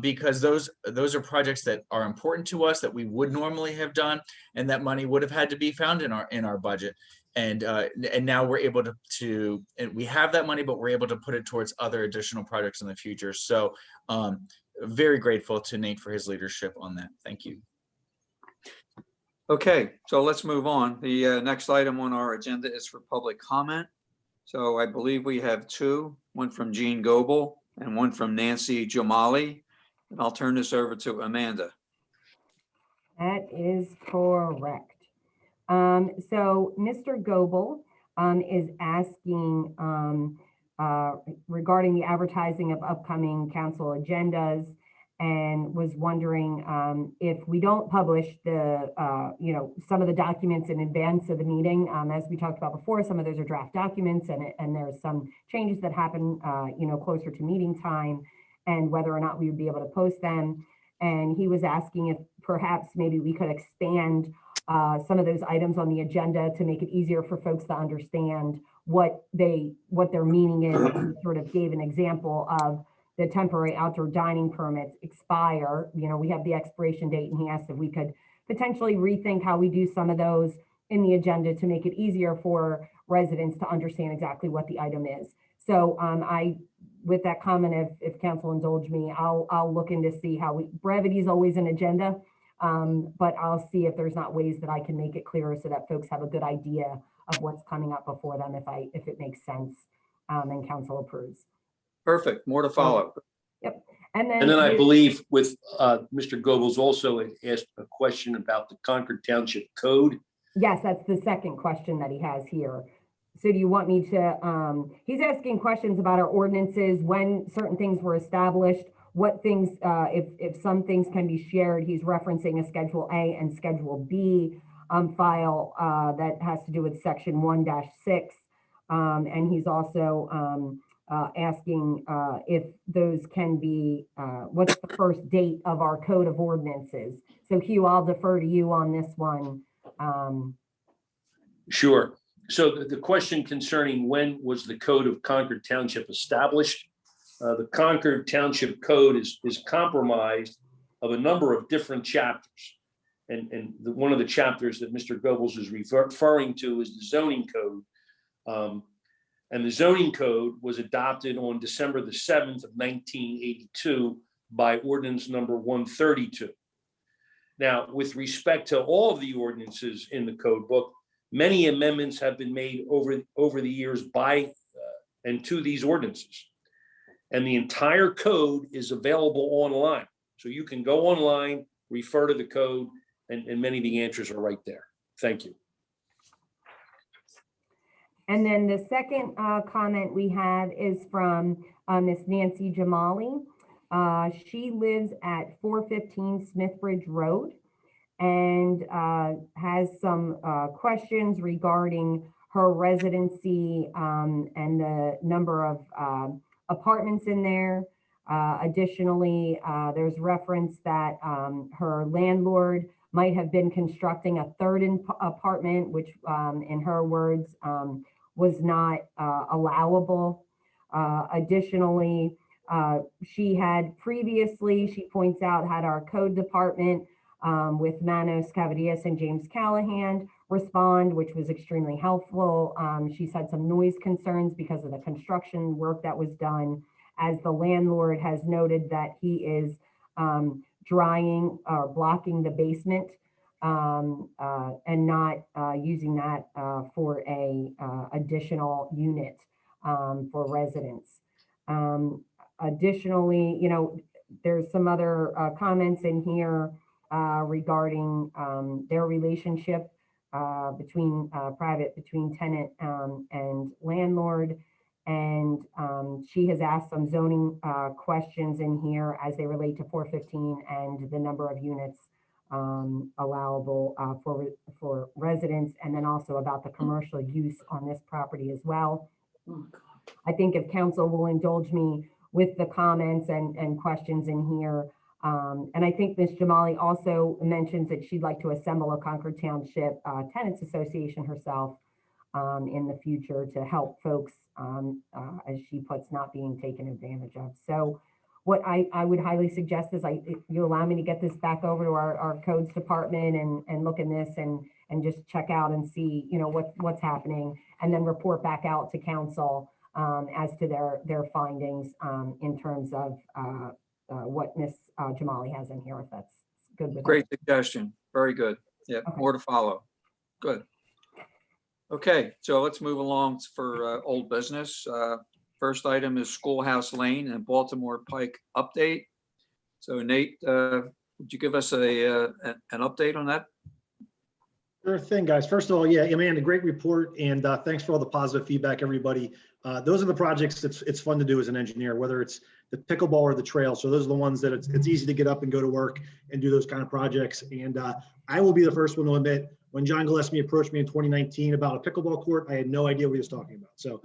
[SPEAKER 5] because those are projects that are important to us that we would normally have done, and that money would have had to be found in our budget. And now we're able to and we have that money, but we're able to put it towards other additional projects in the future. So very grateful to Nate for his leadership on that. Thank you.
[SPEAKER 2] Okay, so let's move on. The next item on our agenda is for public comment. So I believe we have two, one from Jean Goebel and one from Nancy Jamali. And I'll turn this over to Amanda.
[SPEAKER 1] That is correct. So Mr. Goebel is asking regarding the advertising of upcoming council agendas, and was wondering if we don't publish the, some of the documents in advance of the meeting. As we talked about before, some of those are draft documents, and there's some changes that happen, closer to meeting time, and whether or not we would be able to post them. And he was asking if perhaps maybe we could expand some of those items on the agenda to make it easier for folks to understand what their meaning is. And sort of gave an example of the temporary outdoor dining permits expire. We have the expiration date, and he asked if we could potentially rethink how we do some of those in the agenda to make it easier for residents to understand exactly what the item is. So with that comment, if council indulge me, I'll look into see how brevity is always an agenda, but I'll see if there's not ways that I can make it clearer so that folks have a good idea of what's coming up before them, if it makes sense, and council approves.
[SPEAKER 2] Perfect, more to follow.
[SPEAKER 1] Yep.
[SPEAKER 3] And then I believe with Mr. Goebbels also asked a question about the Concord Township Code.
[SPEAKER 1] Yes, that's the second question that he has here. So do you want me to, he's asking questions about our ordinances, when certain things were established, what things, if some things can be shared. He's referencing a Schedule A and Schedule B file that has to do with Section 1-6. And he's also asking if those can be, what's the first date of our Code of Ordinances? So Hugh, I'll defer to you on this one.
[SPEAKER 3] Sure. So the question concerning when was the Code of Concord Township established? The Concord Township Code is comprised of a number of different chapters. And one of the chapters that Mr. Goebbels is referring to is the zoning code. And the zoning code was adopted on December the 7th of 1982 by ordinance number 132. Now, with respect to all of the ordinances in the code book, many amendments have been made over the years by and to these ordinances. And the entire code is available online. So you can go online, refer to the code, and many of the answers are right there. Thank you.
[SPEAKER 1] And then the second comment we have is from Miss Nancy Jamali. She lives at 415 Smithbridge Road and has some questions regarding her residency and the number of apartments in there. Additionally, there's reference that her landlord might have been constructing a third apartment, which in her words was not allowable. Additionally, she had previously, she points out, had our code department with Manos Cavadias and James Callahan respond, which was extremely helpful. She's had some noise concerns because of the construction work that was done, as the landlord has noted that he is drying or blocking the basement and not using that for a additional unit for residents. Additionally, there's some other comments in here regarding their relationship between tenant and landlord. And she has asked some zoning questions in here as they relate to 415 and the number of units allowable for residents, and then also about the commercial use on this property as well. I think if council will indulge me with the comments and questions in here. And I think Ms. Jamali also mentions that she'd like to assemble a Concord Township Tenants Association herself in the future to help folks, as she puts, not being taken advantage of. So what I would highly suggest is if you allow me to get this back over to our codes department and look in this and just check out and see, you know, what's happening, and then report back out to council as to their findings in terms of what Ms. Jamali has in here, if that's good with
[SPEAKER 2] Great suggestion. Very good. Yeah,
[SPEAKER 1] Okay.
[SPEAKER 2] more to follow. Good. Okay, so let's move along for old business. First item is Schoolhouse Lane and Baltimore Pike update. So Nate, would you give us an update on that?
[SPEAKER 8] Sure thing, guys. First of all, yeah, Amanda, great report, and thanks for all the positive feedback, everybody. Those are the projects it's fun to do as an engineer, whether it's the pickleball or the trail. So those are the ones that it's easy to get up and go to work and do those kind of projects. And I will be the first one to admit, when John Gillespie approached me in 2019 about a pickleball court, I had no idea what he was talking about. So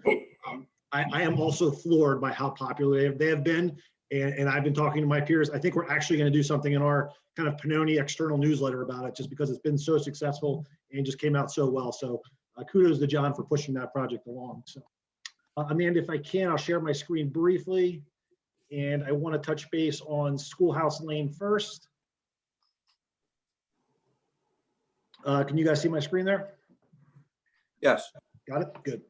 [SPEAKER 8] I am also floored by how popular they have been. And I've been talking to my peers. I think we're actually going to do something in our kind of Pannoni external newsletter about it, just because it's been so successful and just came out so well. So kudos to John for pushing that project along. So Amanda, if I can, I'll share my screen briefly. And I want to touch base on Schoolhouse Lane first. Can you guys see my screen there?
[SPEAKER 2] Yes.
[SPEAKER 8] Got it? Good.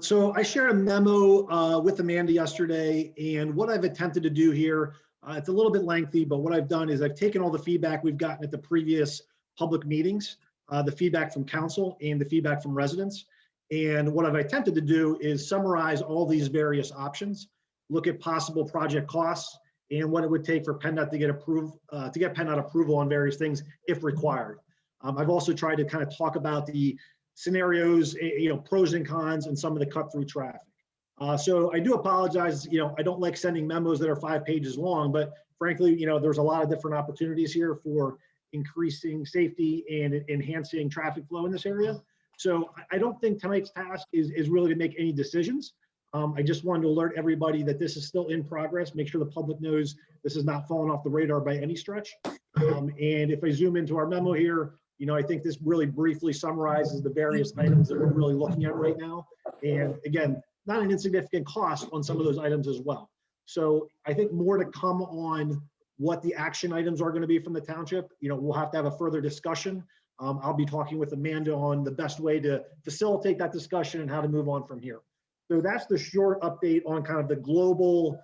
[SPEAKER 8] So I shared a memo with Amanda yesterday, and what I've attempted to do here, it's a little bit lengthy, but what I've done is I've taken all the feedback we've gotten at the previous public meetings, the feedback from council and the feedback from residents. And what I've attempted to do is summarize all these various options, look at possible project costs and what it would take for PennDOT to get PennDOT approval on various things if required. I've also tried to kind of talk about the scenarios, pros and cons, and some of the cut through traffic. So I do apologize, I don't like sending memos that are 5 pages long, but frankly, there's a lot of different opportunities here for increasing safety and enhancing traffic flow in this area. So I don't think tonight's task is really to make any decisions. I just wanted to alert everybody that this is still in progress, make sure the public knows this is not falling off the radar by any stretch. And if I zoom into our memo here, I think this really briefly summarizes the various items that we're really looking at right now. And again, not an insignificant cost on some of those items as well. So I think more to come on what the action items are going to be from the township. We'll have to have a further discussion. I'll be talking with Amanda on the best way to facilitate that discussion and how to move on from here. So that's the short update on kind of the global,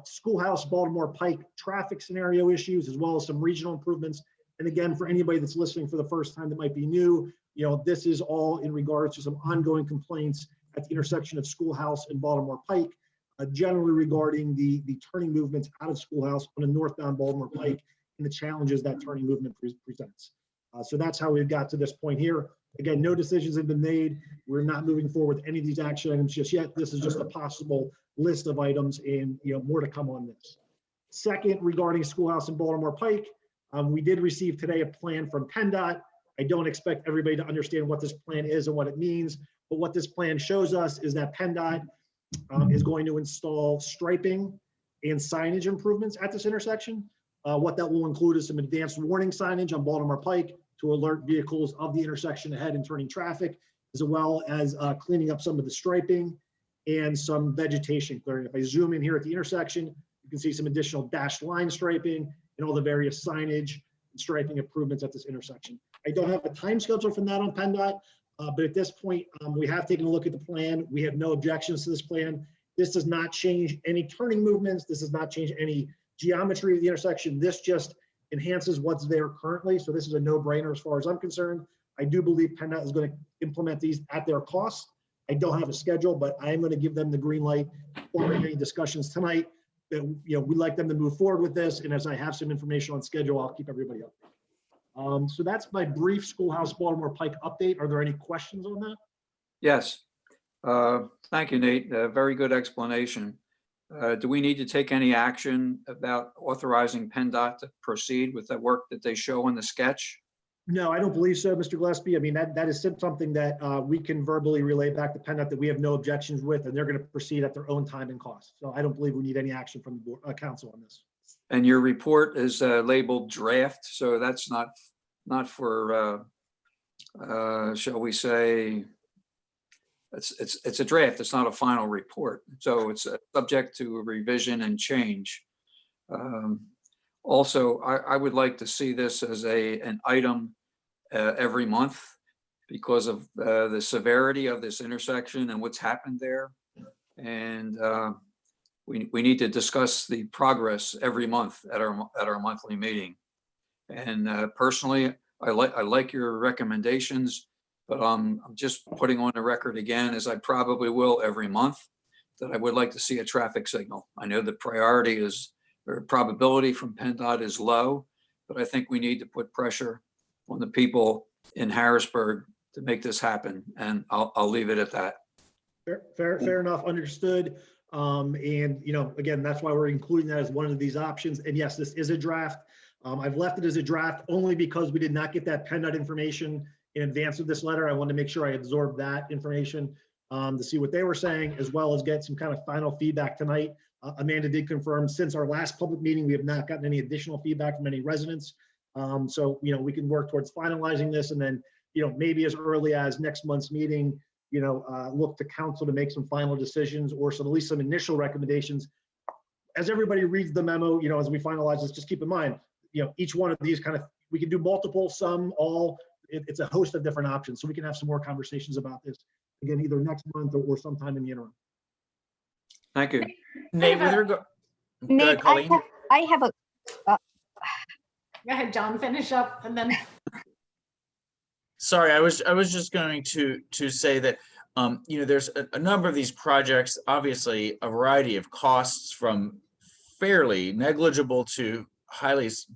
[SPEAKER 8] Schoolhouse, Baltimore Pike traffic scenario issues, as well as some regional improvements. And again, for anybody that's listening for the first time that might be new, this is all in regards to some ongoing complaints at the intersection of Schoolhouse and Baltimore Pike, generally regarding the turning movements out of Schoolhouse on a northbound Baltimore Pike and the challenges that turning movement presents. So that's how we've got to this point here. Again, no decisions have been made. We're not moving forward with any of these action items just yet. This is just a possible list of items, and more to come on this. Second, regarding Schoolhouse and Baltimore Pike, we did receive today a plan from PennDOT. I don't expect everybody to understand what this plan is and what it means, but what this plan shows us is that PennDOT is going to install striping and signage improvements at this intersection. What that will include is some advanced warning signage on Baltimore Pike to alert vehicles of the intersection ahead and turning traffic, as well as cleaning up some of the striping and some vegetation clearing. If I zoom in here at the intersection, you can see some additional dashed line striping and all the various signage and striping improvements at this intersection. I don't have a time schedule from that on PennDOT, but at this point, we have taken a look at the plan. We have no objections to this plan. This does not change any turning movements. This does not change any geometry of the intersection. This just enhances what's there currently. So this is a no-brainer as far as I'm concerned. I do believe PennDOT is going to implement these at their cost. I don't have a schedule, but I am going to give them the green light for any discussions tonight that we'd like them to move forward with this. And as I have some information on schedule, I'll keep everybody updated. So that's my brief Schoolhouse Baltimore Pike update. Are there any questions on that?
[SPEAKER 2] Yes. Thank you, Nate. Very good explanation. Do we need to take any action about authorizing PennDOT to proceed with the work that they show in the sketch?
[SPEAKER 8] No, I don't believe so, Mr. Gillespie. I mean, that is something that we can verbally relay back to PennDOT that we have no objections with, and they're going to proceed at their own time and cost. So I don't believe we need any action from the board, council on this.
[SPEAKER 2] And your report is labeled draft, so that's not for, shall we say, it's a draft. It's not a final report. So it's subject to revision and change. Also, I would like to see this as an item every month because of the severity of this intersection and what's happened there. And we need to discuss the progress every month at our monthly meeting. And personally, I like your recommendations, but I'm just putting on the record again, as I probably will every month, that I would like to see a traffic signal. I know the priority is, or probability from PennDOT is low, but I think we need to put pressure on the people in Harrisburg to make this happen. And I'll leave it at that.
[SPEAKER 8] Fair enough, understood. And, you know, again, that's why we're including that as one of these options. And yes, this is a draft. I've left it as a draft only because we did not get that PennDOT information in advance of this letter. I wanted to make sure I absorbed that information to see what they were saying, as well as get some kind of final feedback tonight. Amanda did confirm since our last public meeting, we have not gotten any additional feedback from any residents. So, you know, we can work towards finalizing this, and then, you know, maybe as early as next month's meeting, you know, look to council to make some final decisions or some, at least some initial recommendations. As everybody reads the memo, you know, as we finalize this, just keep in mind, you know, each one of these kind of, we can do multiple, some, all, it's a host of different options. So we can have some more conversations about this again, either next month or sometime in the interim.
[SPEAKER 2] Thank you.
[SPEAKER 5] Nate, with regard, go
[SPEAKER 9] Nate,
[SPEAKER 5] ahead, Colleen.
[SPEAKER 9] I have a,
[SPEAKER 4] Go ahead, John, finish up and then.
[SPEAKER 5] Sorry, I was just going to say that, you know, there's a number of these projects, obviously a variety of costs from fairly negligible to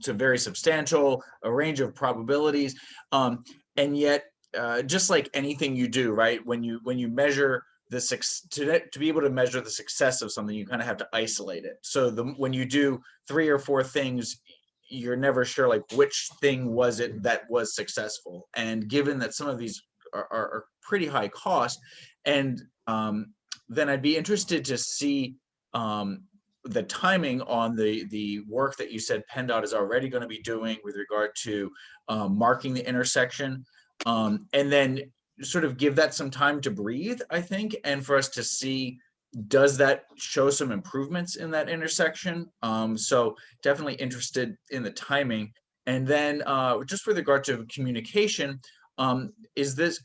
[SPEAKER 5] very substantial, a range of probabilities. And yet, just like anything you do, right, when you measure the to be able to measure the success of something, you kind of have to isolate it. So when you do 3 or 4 things, you're never sure like which thing was it that was successful. And given that some of these are pretty high cost, and then I'd be interested to see the timing on the work that you said PennDOT is already going to be doing with regard to marking the intersection, and then sort of give that some time to breathe, I think, and for us to see, does that show some improvements in that intersection? So definitely interested in the timing. And then just with regard to communication, is this,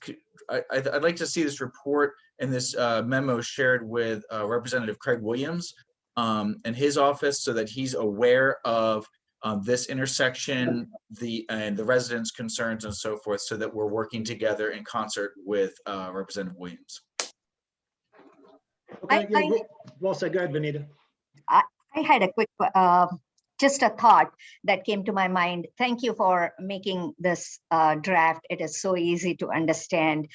[SPEAKER 5] I'd like to see this report and this memo shared with Representative Craig Williams and his office, so that he's aware of this intersection, and the residents' concerns and so forth, so that we're working together in concert with Representative Williams.
[SPEAKER 8] Okay, yeah, well said. Go ahead, Vanita.
[SPEAKER 9] I had a quick, just a thought that came to my mind. Thank you for making this draft. It is so easy to understand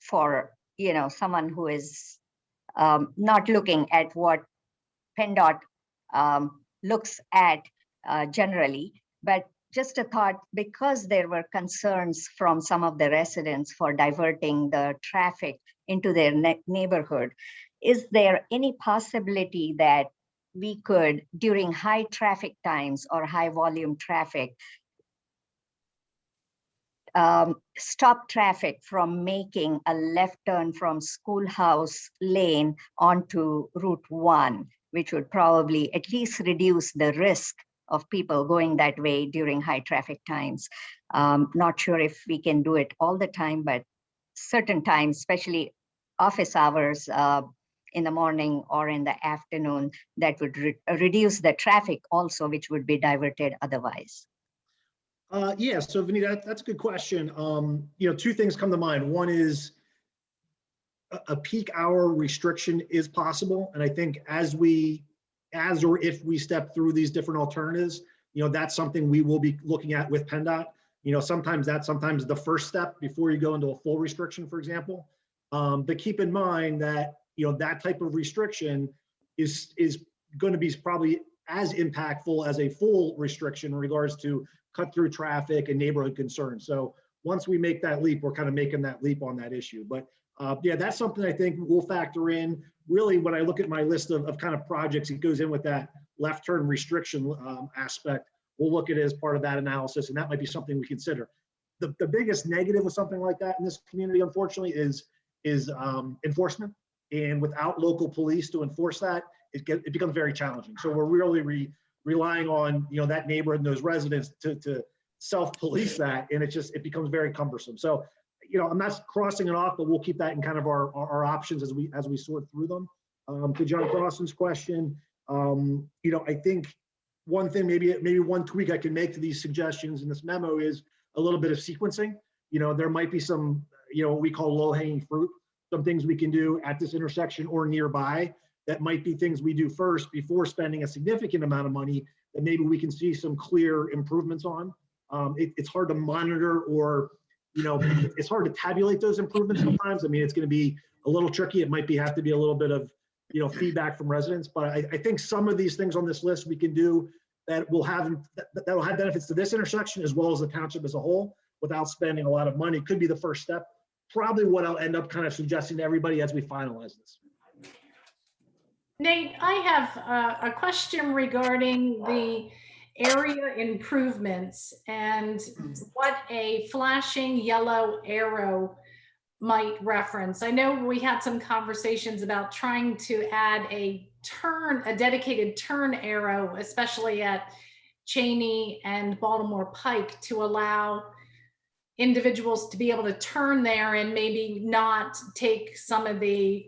[SPEAKER 9] for, you know, someone who is not looking at what PennDOT looks at generally. But just a thought, because there were concerns from some of the residents for diverting the traffic into their neighborhood, is there any possibility that we could, during high traffic times or high volume traffic, stop traffic from making a left turn from Schoolhouse Lane onto Route 1, which would probably at least reduce the risk of people going that way during high traffic times? Not sure if we can do it all the time, but certain times, especially office hours in the morning or in the afternoon, that would reduce the traffic also, which would be diverted otherwise.
[SPEAKER 8] Yeah, so Vanita, that's a good question. You know, 2 things come to mind. One is a peak hour restriction is possible. And I think as or if we step through these different alternatives, you know, that's something we will be looking at with PennDOT. You know, sometimes the first step before you go into a full restriction, for example. But keep in mind that, you know, that type of restriction is going to be probably as impactful as a full restriction in regards to cut through traffic and neighborhood concerns. So once we make that leap, we're kind of making that leap on that issue. But yeah, that's something I think we'll factor in. Really, when I look at my list of kind of projects, it goes in with that left turn restriction aspect. We'll look at it as part of that analysis, and that might be something we consider. The biggest negative with something like that in this community, unfortunately, is is enforcement. And without local police to enforce that, it becomes very challenging. So we're really relying on, you know, that neighborhood and those residents to self-police that, and it becomes very cumbersome. So, you know, I'm not crossing it off, but we'll keep that in kind of our options as we sort through them. To John Crossan's question, you know, I think one thing, maybe one tweak I can make to these suggestions in this memo is a little bit of sequencing. You know, there might be some, you know, what we call low-hanging fruit, some things we can do at this intersection or nearby that might be things we do first before spending a significant amount of money that maybe we can see some clear improvements on. It's hard to monitor, or, you know, it's hard to tabulate those improvements sometimes. I mean, it's going to be a little tricky. It might have to be a little bit of, you know, feedback from residents. But I think some of these things on this list we can do that will have benefits to this intersection as well as the township as a whole without spending a lot of money. Could be the first step. Probably what I'll end up kind of suggesting to everybody as we finalize this.
[SPEAKER 4] Nate, I have a question regarding the area improvements and what a flashing yellow arrow might reference. I know we had some conversations about trying to add a dedicated turn arrow, especially at Cheney and Baltimore Pike, to allow individuals to be able to turn there and maybe not take some of the,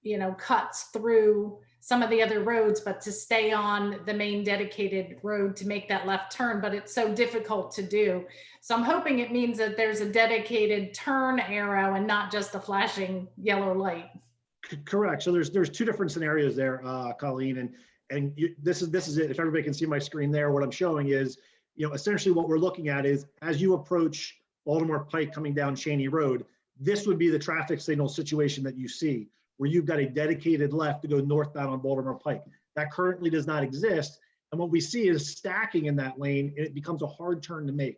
[SPEAKER 4] you know, cuts through some of the other roads, but to stay on the main dedicated road to make that left turn. But it's so difficult to do. So I'm hoping it means that there's a dedicated turn arrow and not just a flashing yellow light.
[SPEAKER 8] Correct. So there's two different scenarios there, Colleen, and this is it. If everybody can see my screen there, what I'm showing is, you know, essentially what we're looking at is as you approach Baltimore Pike coming down Cheney Road, this would be the traffic signal situation that you see, where you've got a dedicated left to go northbound on Baltimore Pike. That currently does not exist. And what we see is stacking in that lane, and it becomes a hard turn to make.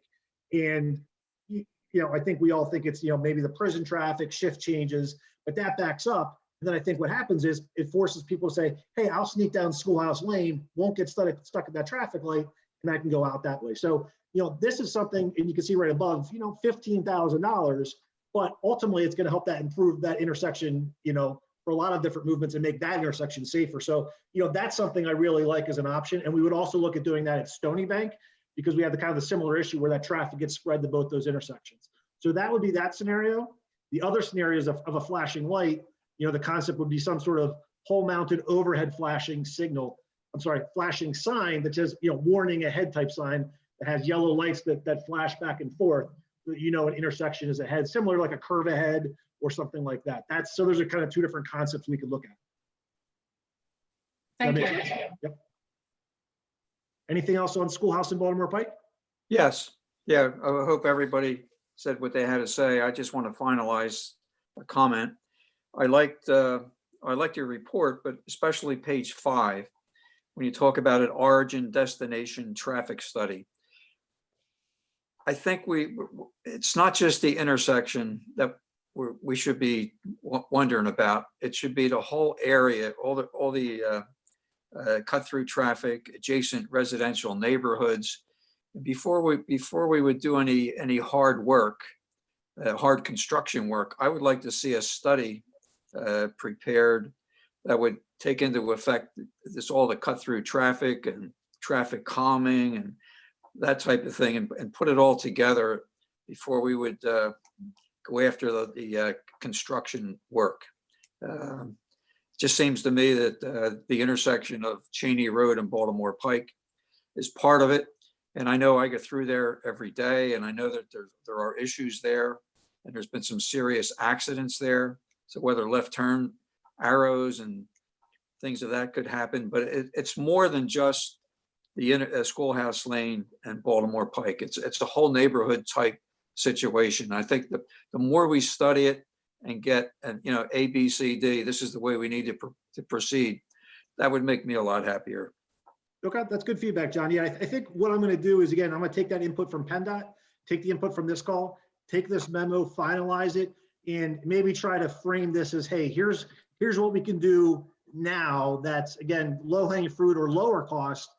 [SPEAKER 8] And, you know, I think we all think it's, you know, maybe the prison traffic shift changes, but that backs up. And then I think what happens is it forces people to say, hey, I'll sneak down Schoolhouse Lane, won't get stuck at that traffic light, and I can go out that way. So, you know, this is something, and you can see right above, you know, $15,000, but ultimately it's going to help that improve that intersection, you know, for a lot of different movements and make that intersection safer. So, you know, that's something I really like as an option. And we would also look at doing that at Stony Bank, because we have the kind of the similar issue where that traffic gets spread to both those intersections. So that would be that scenario. The other scenarios of a flashing light, you know, the concept would be some sort of pole mounted overhead flashing flashing sign that says, you know, warning ahead type sign that has yellow lights that flash back and forth, so that, you know, an intersection is ahead, similar like a curve ahead or something like that. So those are kind of two different concepts we could look at.
[SPEAKER 4] Thank you.
[SPEAKER 8] Yep. Anything else on Schoolhouse and Baltimore Pike?
[SPEAKER 2] Yes. Yeah, I hope everybody said what they had to say. I just want to finalize a comment. I liked your report, but especially page 5, when you talk about an origin destination traffic study. I think it's not just the intersection that we should be wondering about. It should be the whole area, all the cut through traffic, adjacent residential neighborhoods. Before we would do any hard work, hard construction work, I would like to see a study prepared that would take into effect all the cut through traffic and traffic calming and that type of thing, and put it all together before we would go after the construction work. Just seems to me that the intersection of Cheney Road and Baltimore Pike is part of it. And I know I get through there every day, and I know that there are issues there, and there's been some serious accidents there. So whether left turn arrows and things of that could happen, but it's more than just the Schoolhouse Lane and Baltimore Pike. It's a whole neighborhood type situation. I think the more we study it and get, you know, A, B, C, D, this is the way we need to proceed, that would make me a lot happier.
[SPEAKER 8] Okay, that's good feedback, John. Yeah, I think what I'm going to do is, again, I'm going to take that input from PennDOT, take the input from this call, take this memo, finalize it, and maybe try to frame this as, hey, here's what we can do now that's, again, low-hanging fruit or lower cost.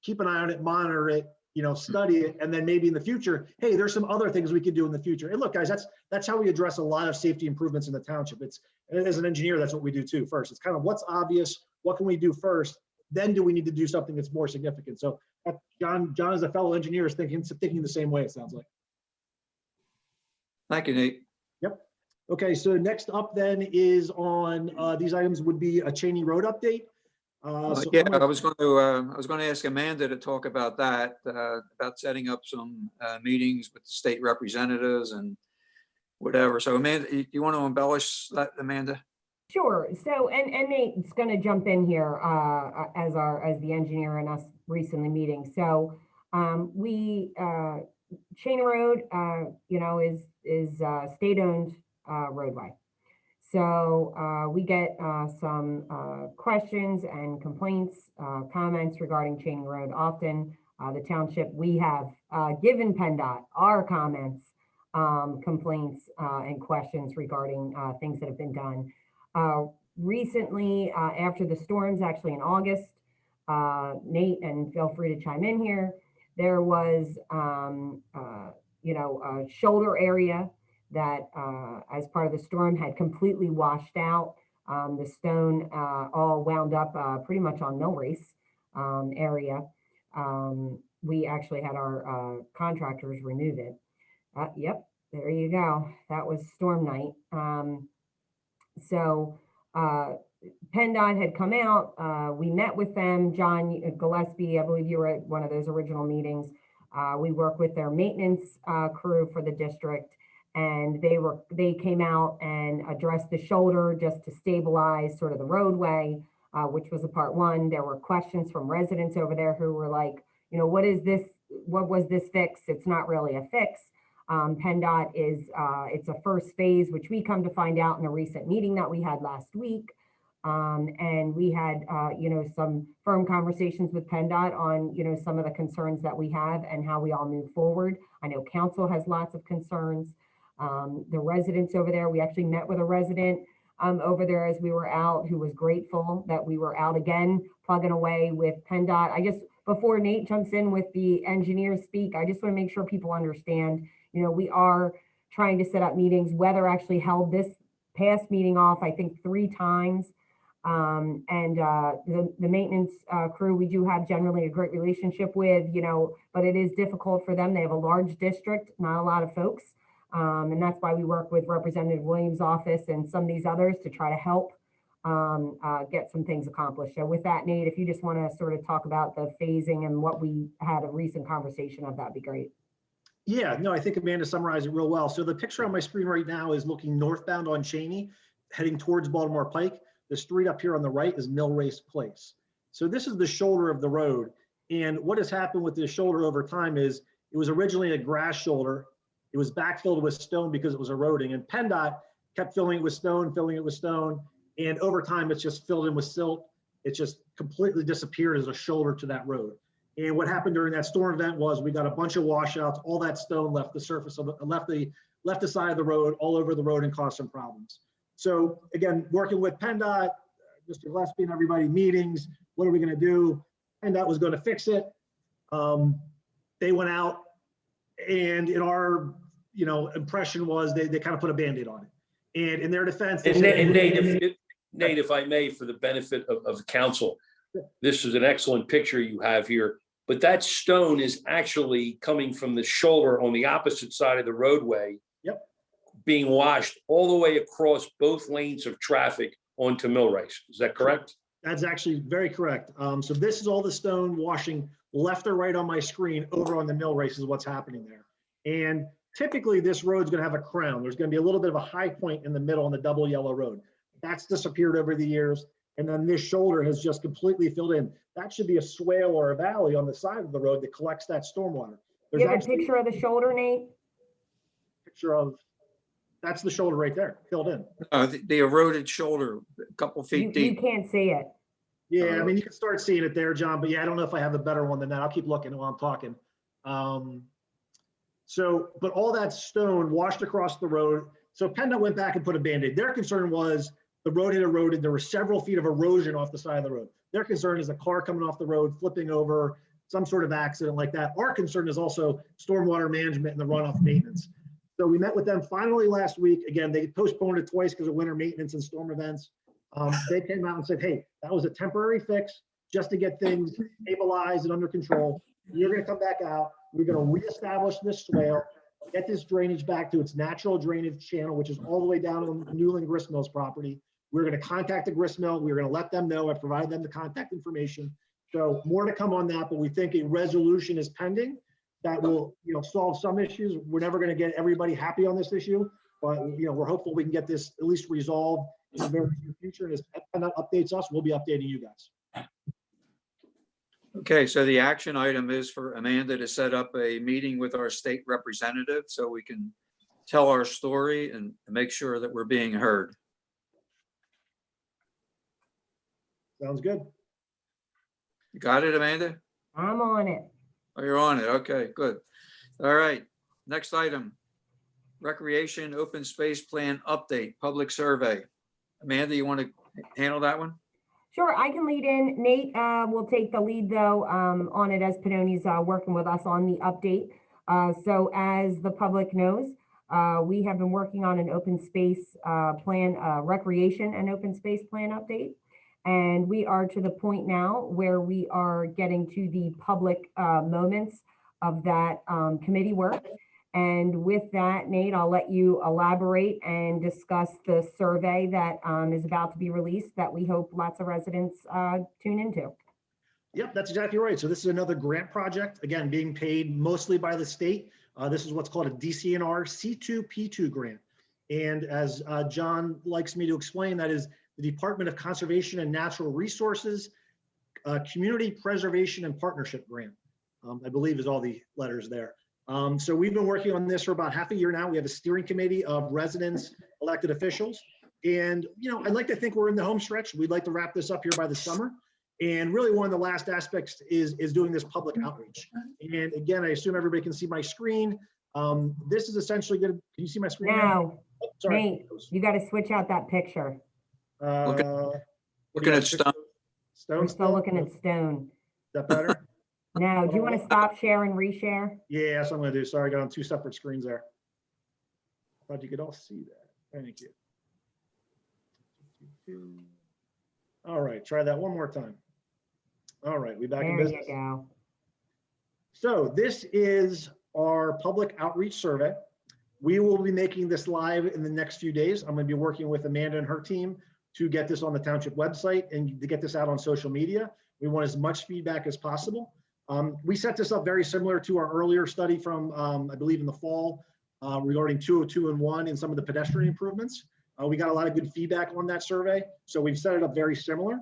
[SPEAKER 8] Keep an eye on it, monitor it, study it, and then maybe in the future, hey, there's some other things we could do in the future. And look, guys, that's how we address a lot of safety improvements in the township. And as an engineer, that's what we do too. First, it's kind of what's obvious, what can we do first, then do we need to do something that's more significant. So John, as a fellow engineer, is thinking the same way, it sounds like.
[SPEAKER 2] Thank you, Nate.
[SPEAKER 8] Yep. Okay, so next up then is on these items would be a Cheney Road update. So
[SPEAKER 2] Yeah,
[SPEAKER 8] I'm gonna-
[SPEAKER 2] I was going to ask Amanda to talk about that, about setting up some meetings with state representatives and whatever. So Amanda, you want to embellish that, Amanda?
[SPEAKER 1] Sure. So, and Nate's going to jump in here as the engineer and us recently meeting. So, Cheney Road, is state-owned roadway. So we get some questions and complaints, comments regarding Cheney Road often. The township, we have given PennDOT our comments, complaints, and questions regarding things that have been done. Recently, after the storms, actually in August, Nate, and feel free to chime in here, there was, a shoulder area that as part of the storm had completely washed out. The stone all wound up pretty much on Mill Race area. We actually had our contractors remove it. Yep, there you go. That was storm night. So PennDOT had come out. We met with them. John Gillespie, I believe you were at one of those original meetings. We work with their maintenance crew for the district, and they came out and addressed the shoulder just to stabilize sort of the roadway, which was a part one. There were questions from residents over there who were like, what is this? What was this fix? It's not really a fix. PennDOT is, it's a first phase, which we come to find out in a recent meeting that we had last week. And we had, some firm conversations with PennDOT on, some of the concerns that we have and how we all move forward. I know council has lots of concerns. The residents over there, we actually met with a resident over there as we were out, who was grateful that we were out again, plugging away with PennDOT. Before Nate jumps in with the engineers speak, I just want to make sure people understand, we are trying to set up meetings. Weather actually held this past meeting off, I think 3 times. The maintenance crew, we do have generally a great relationship with, but it is difficult for them. They have a large district, not a lot of folks. And that's why we work with Representative Williams' office and some of these others to try to help get some things accomplished. So with that, Nate, if you just want to sort of talk about the phasing and what we had a recent conversation of, that'd be great.
[SPEAKER 8] Yeah, no, I think Amanda summarized it real well. So the picture on my screen right now is looking northbound on Cheney, heading towards Baltimore Pike. The street up here on the right is Mill Race Place. So this is the shoulder of the road. And what has happened with this shoulder over time is it was originally a grass shoulder. It was backfilled with stone because it was eroding, and PennDOT kept filling it with stone, and over time it's just filled in with silt. It just completely disappeared as a shoulder to that road. And what happened during that storm event was we got a bunch of washouts. All that stone left the surface of left the side of the road, all over the road, and caused some problems. So again, working with PennDOT, Mr. Gillespie and everybody, meetings, what are we going to do? PennDOT was going to fix it. They went out, and in our impression was they kind of put a Band-Aid on it. And in their defense, they said,
[SPEAKER 3] Nate, if I may, for the benefit of the council, this is an excellent picture you have here, but that stone is actually coming from the shoulder on the opposite side of the roadway.
[SPEAKER 8] Yep.
[SPEAKER 3] Being washed all the way across both lanes of traffic onto Mill Race. Is that correct?
[SPEAKER 8] That's actually very correct. So this is all the stone washing left or right on my screen over on the Mill Race is what's happening there. And typically this road's going to have a crown. There's going to be a little bit of a high point in the middle on the double yellow road. That's disappeared over the years. And then this shoulder has just completely filled in. That should be a swale or a valley on the side of the road that collects that stormwater.
[SPEAKER 1] You have a picture of the shoulder, Nate?
[SPEAKER 8] Picture of, that's the shoulder right there, filled in.
[SPEAKER 2] The eroded shoulder, a couple feet
[SPEAKER 1] You
[SPEAKER 2] deep.
[SPEAKER 1] can't see it.
[SPEAKER 8] Yeah, I mean, you can start seeing it there, John, but yeah, I don't know if I have a better one than that. I'll keep looking while I'm talking. But all that stone washed across the road. So PennDOT went back and put a Band-Aid. Their concern was the road had eroded. There were several feet of erosion off the side of the road. Their concern is a car coming off the road, flipping over, some sort of accident like that. Our concern is also stormwater management and the runoff maintenance. So we met with them finally last week. Again, they postponed it twice because of winter maintenance and storm events. They came out and said, hey, that was a temporary fix just to get things stabilized and under control. You're going to come back out. We're going to reestablish this swale, get this drainage back to its natural drainage channel, which is all the way down on Newland Gristmill's property. We're going to contact the gristmill. We're going to let them know. I provided them the contact information. So more to come on that, but we think a resolution is pending that will, solve some issues. We're never going to get everybody happy on this issue, but we're hopeful we can get this at least resolved in the very near future. And as that updates us, we'll be updating you guys.
[SPEAKER 2] Okay, so the action item is for Amanda to set up a meeting with our state representative so we can tell our story and make sure that we're being heard.
[SPEAKER 8] Sounds good.
[SPEAKER 2] You got it, Amanda?
[SPEAKER 1] I'm on it.
[SPEAKER 2] Oh, you're on it. Okay, good. All right, next item. Recreation Open Space Plan Update, Public Survey. Amanda, you want to handle that one?
[SPEAKER 1] Sure, I can lead in. Nate will take the lead though on it as Pinoni's working with us on the update. So as the public knows, we have been working on an open space plan, recreation and open space plan update. And we are to the point now where we are getting to the public moments of that committee work. And with that, Nate, I'll let you elaborate and discuss the survey that is about to be released that we hope lots of residents tune into.
[SPEAKER 8] Yep, that's exactly right. So this is another grant project, again, being paid mostly by the state. This is what's called a DCNR C2P2 grant. And as John likes me to explain, that is the Department of Conservation and Natural Resources Community Preservation and Partnership Grant, I believe is all the letters there. So we've been working on this for about half a year now. We have a steering committee of residents, elected officials. And, I'd like to think we're in the home stretch. We'd like to wrap this up here by the summer. And really one of the last aspects is doing this public outreach. And again, I assume everybody can see my screen. This is essentially good. Can you see my screen?
[SPEAKER 1] Now,
[SPEAKER 8] Oh, sorry.
[SPEAKER 1] Nate, you got to switch out that picture.
[SPEAKER 2] Looking at stuff.
[SPEAKER 1] We're still looking at stone.
[SPEAKER 8] Is that better?
[SPEAKER 1] Now, do you want to stop share and reshare?
[SPEAKER 8] Yeah, that's what I'm gonna do. Sorry, I got on two separate screens there. Thought you could all see that. Thank you. All right, try that one more time. All right, we back in
[SPEAKER 1] There
[SPEAKER 8] business.
[SPEAKER 1] you go.
[SPEAKER 8] So this is our public outreach survey. We will be making this live in the next few days. I'm gonna be working with Amanda and her team to get this on the township website and to get this out on social media. We want as much feedback as possible. We set this up very similar to our earlier study from, I believe in the fall, regarding 202 and 1 and some of the pedestrian improvements. We got a lot of good feedback on that survey. So we've set it up very similar.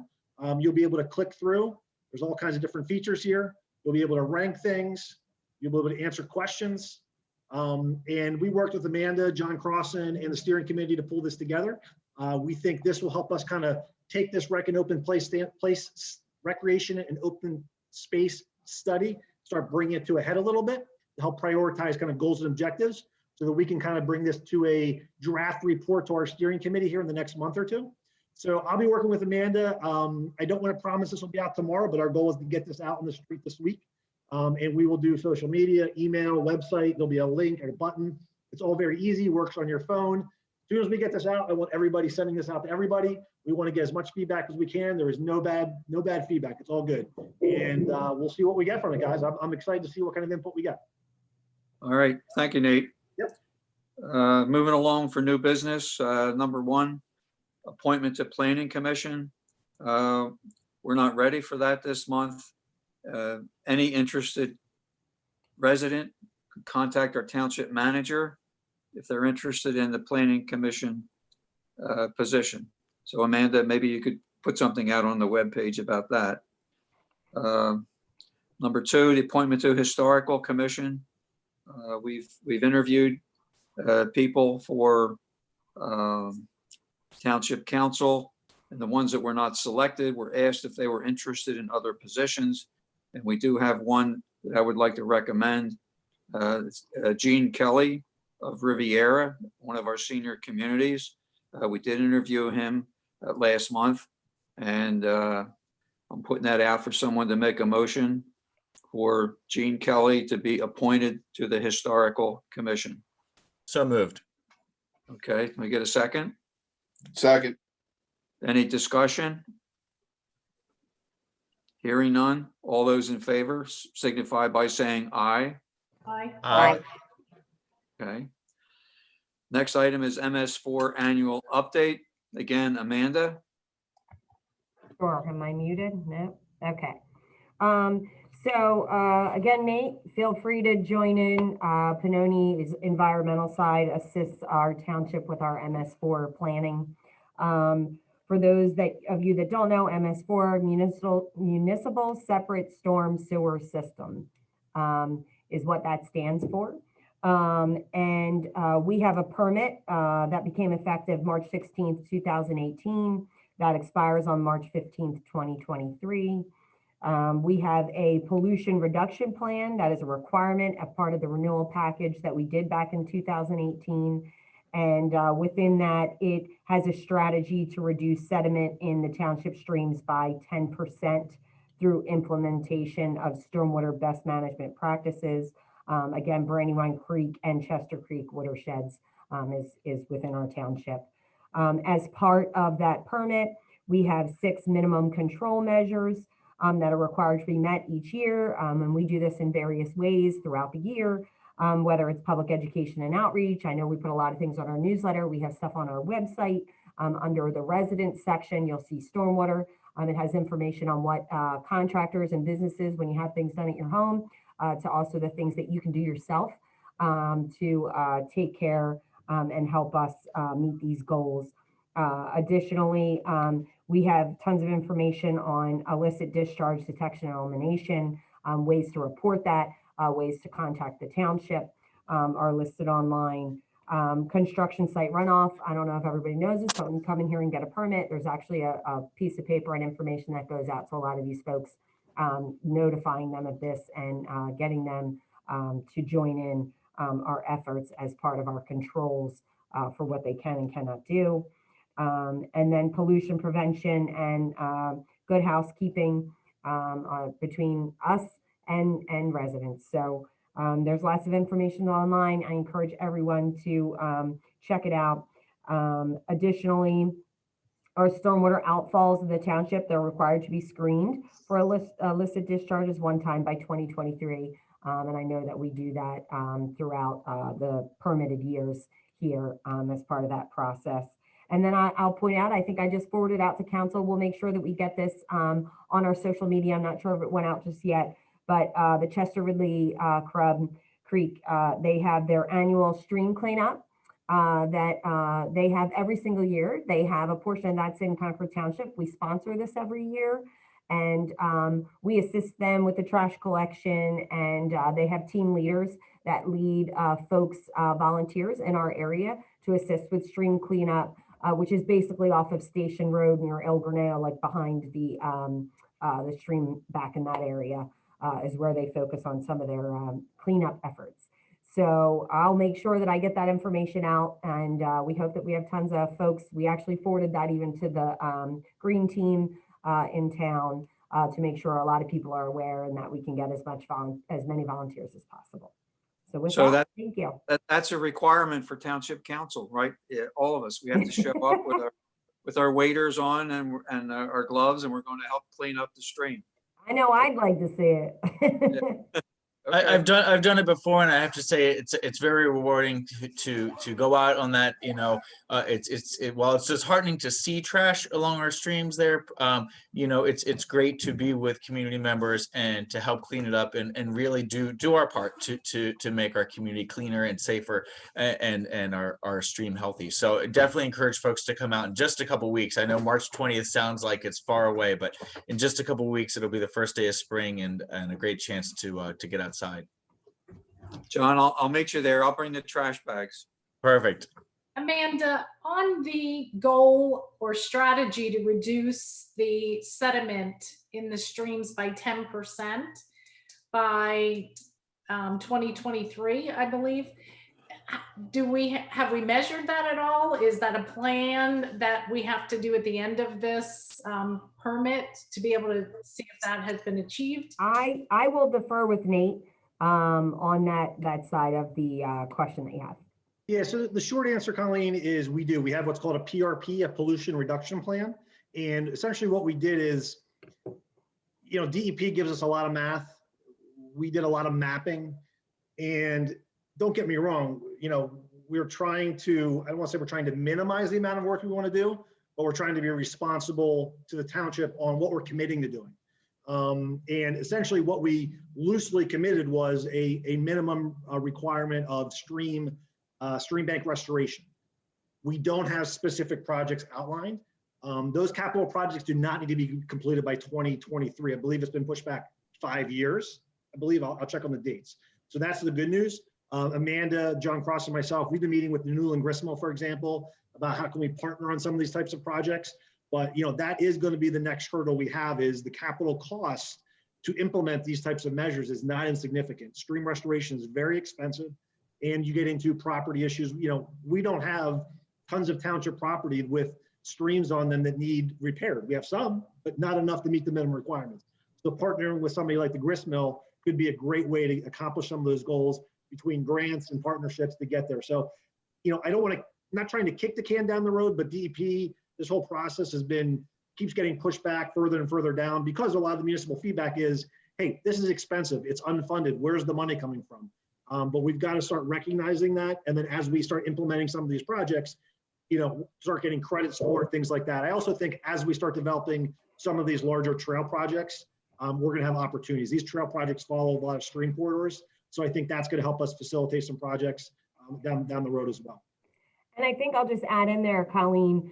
[SPEAKER 8] You'll be able to click through. There's all kinds of different features here. You'll be able to rank things. You'll be able to answer questions. And we worked with Amanda, John Crossan, and the steering committee to pull this together. We think this will help us kind of take this recreation and open space study, start bringing it to a head a little bit to help prioritize kind of goals and objectives so that we can kind of bring this to a draft report to our steering committee here in the next month or two. So I'll be working with Amanda. I don't want to promise this will be out tomorrow, but our goal is to get this out on the street this week. And we will do social media, email, website. There'll be a link and a button. It's all very easy, works on your phone. As soon as we get this out, I want everybody sending this out to everybody. We want to get as much feedback as we can. There is no bad feedback. It's all good. And we'll see what we get from it, guys. I'm excited to see what kind of input we get.
[SPEAKER 2] All right, thank you, Nate.
[SPEAKER 8] Yep.
[SPEAKER 2] Moving along for new business, number 1, appointment to Planning Commission. We're not ready for that this month. Any interested resident could contact our township manager if they're interested in the Planning Commission position. So Amanda, maybe you could put something out on the webpage about that. Number 2, the appointment to Historical Commission. We've interviewed people for Township Council, and the ones that were not selected were asked if they were interested in other positions. And we do have one that I would like to recommend. Gene Kelly of Riviera, one of our senior communities. We did interview him last month, and I'm putting that out for someone to make a motion for Gene Kelly to be appointed to the Historical Commission.
[SPEAKER 5] So moved.
[SPEAKER 2] Okay, can we get a second?
[SPEAKER 10] Second.
[SPEAKER 2] Any discussion? Hearing none. All those in favor signify by saying aye.
[SPEAKER 4] Aye.
[SPEAKER 5] Aye.
[SPEAKER 2] Okay. Next item is MS4 annual update. Again, Amanda.
[SPEAKER 1] Sure, am I muted? No, okay. Again, Nate, feel free to join in. Pannoni's environmental side assists our township with our MS4 planning. For those of you that don't know, MS4, Municipal Separate Storm Sewer System, is what that stands for. We have a permit that became effective March 16th, 2018, that expires on March 15th, 2023. We have a pollution reduction plan that is a requirement, a part of the renewal package that we did back in 2018. And within that, it has a strategy to reduce sediment in the township streams by 10% through implementation of stormwater best management practices. Again, Brandywine Creek and Chester Creek watersheds is within our township. As part of that permit, we have 6 minimum control measures that are required to be met each year. And we do this in various ways throughout the year, whether it's public education and outreach. I know we put a lot of things on our newsletter. We have stuff on our website. Under the residents section, you'll see stormwater. It has information on what contractors and businesses, when you have things done at your home, to also the things that you can do yourself to take care and help us meet these goals. Additionally, we have tons of information on illicit discharge detection and elimination, ways to report that, ways to contact the township are listed online. Construction site runoff. I don't know if everybody knows this, but when you come in here and get a permit, there's actually a piece of paper and information that goes out to a lot of these folks, notifying them of this and getting them to join in our efforts as part of our controls for what they can and cannot do. And then pollution prevention and good housekeeping between us and residents. So there's lots of information online. I encourage everyone to check it out. Additionally, our stormwater outfalls of the township, they're required to be screened for illicit discharges one time by 2023. And I know that we do that throughout the permitted years here as part of that process. And then I'll point out, I think I just forwarded out to council. We'll make sure that we get this on our social media. I'm not sure if it went out just yet, but the Chester Ridley Crub Creek, they have their annual stream cleanup that they have every single year. They have a portion that's in Concord Township. We sponsor this every year. And we assist them with the trash collection, and they have team leaders that lead folks, volunteers in our area to assist with stream cleanup, which is basically off of Station Road near El Granado, like behind the stream back in that area is where they focus on some of their cleanup efforts. So I'll make sure that I get that information out, and we hope that we have tons of folks. We actually forwarded that even to the green team in town to make sure a lot of people are aware and that we can get as many volunteers as possible. So with that, thank you.
[SPEAKER 2] That's a requirement for Township Council, right? Yeah, all of us, we have to show up with our waders on and our gloves, and we're going to help clean up the stream.
[SPEAKER 1] I know, I'd like to see it.
[SPEAKER 2] Okay.
[SPEAKER 5] I've done it before, and I have to say it's very rewarding to go out on that. You know, while it's disheartening to see trash along our streams there, you know, it's great to be with community members and to help clean it up and really do our part to make our community cleaner and safer and our stream healthy. So definitely encourage folks to come out in just a couple weeks. I know March 20th sounds like it's far away, but in just a couple weeks it'll be the first day of spring and a great chance to get outside.
[SPEAKER 2] John, I'll meet you there. I'll bring the trash bags.
[SPEAKER 5] Perfect.
[SPEAKER 4] Amanda, on the goal or strategy to reduce the sediment in the streams by 10% by 2023, I believe, have we measured that at all? Is that a plan that we have to do at the end of this permit to be able to see if that has been achieved?
[SPEAKER 1] I will defer with Nate on that side of the question that you have.
[SPEAKER 8] Yeah, so the short answer, Colleen, is we do. We have what's called a PRP, a pollution reduction plan. And essentially what we did is, DEP gives us a lot of math. We did a lot of mapping. And don't get me wrong, we're trying to, I don't want to say we're trying to minimize the amount of work we want to do, but we're trying to be responsible to the township on what we're committing to doing. And essentially what we loosely committed was a minimum requirement of stream bank restoration. We don't have specific projects outlined. Those capital projects do not need to be completed by 2023. I believe it's been pushed back 5 years. I believe I'll check on the dates. So that's the good news. Amanda, John Cross, and myself, we've been meeting with Newland Gristmill, for example, about how can we partner on some of these types of projects. But that is going to be the next hurdle we have, is the capital cost to implement these types of measures is not insignificant. Stream restoration is very expensive, and you get into property issues. We don't have tons of township property with streams on them that need repaired. We have some, but not enough to meet the minimum requirements. So partnering with somebody like the gristmill could be a great way to accomplish some of those goals between grants and partnerships to get there. So, I don't want to, not trying to kick the can down the road, but DEP, this whole process keeps getting pushed back further and further down because a lot of the municipal feedback is, hey, this is expensive, it's unfunded, where's the money coming from? But we've got to start recognizing that. And then as we start implementing some of these projects, start getting credits for it, things like that. I also think as we start developing some of these larger trail projects, we're going to have opportunities. These trail projects follow a lot of stream corridors. So I think that's going to help us facilitate some projects down the road as well.
[SPEAKER 1] And I think I'll just add in there, Colleen,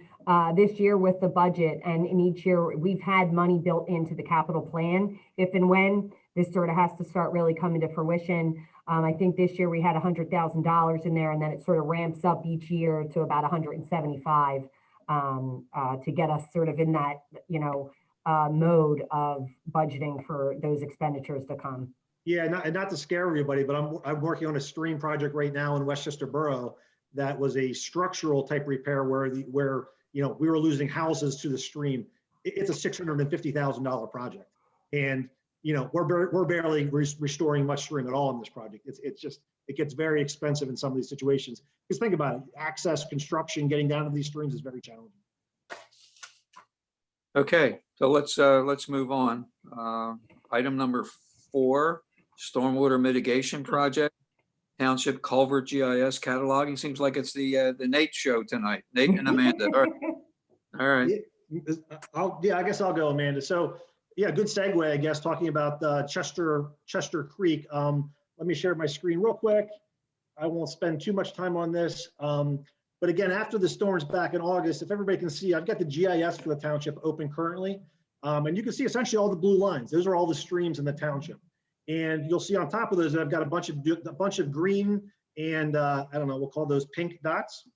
[SPEAKER 1] this year with the budget and in each year, we've had money built into the capital plan. If and when this sort of has to start really coming to fruition, I think this year we had $100,000 in there, and then it sort of ramps up each year to about 175 to get us sort of in that, mode of budgeting for those expenditures to come.
[SPEAKER 8] Yeah, and not to scare everybody, but I'm working on a stream project right now in Westchester Borough that was a structural type repair where we were losing houses to the stream. It's a $650,000 project, and we're barely restoring much stream at all in this project. It gets very expensive in some of these situations. Because think about it, access, construction, getting down to these streams is very challenging.
[SPEAKER 2] Okay, so let's move on. Item number 4, stormwater mitigation project, township culvert GIS cataloging. Seems like it's the Nate show tonight. Nate and Amanda. All right.
[SPEAKER 8] I guess I'll go, Amanda. So yeah, good segue, I guess, talking about Chester Creek. Let me share my screen real quick. I won't spend too much time on this. But again, after the storms back in August, if everybody can see, I've got the GIS for the township open currently. And you can see essentially all the blue lines. Those are all the streams in the township. And you'll see on top of those, I've got a bunch of green and I don't know, we'll call those pink dots.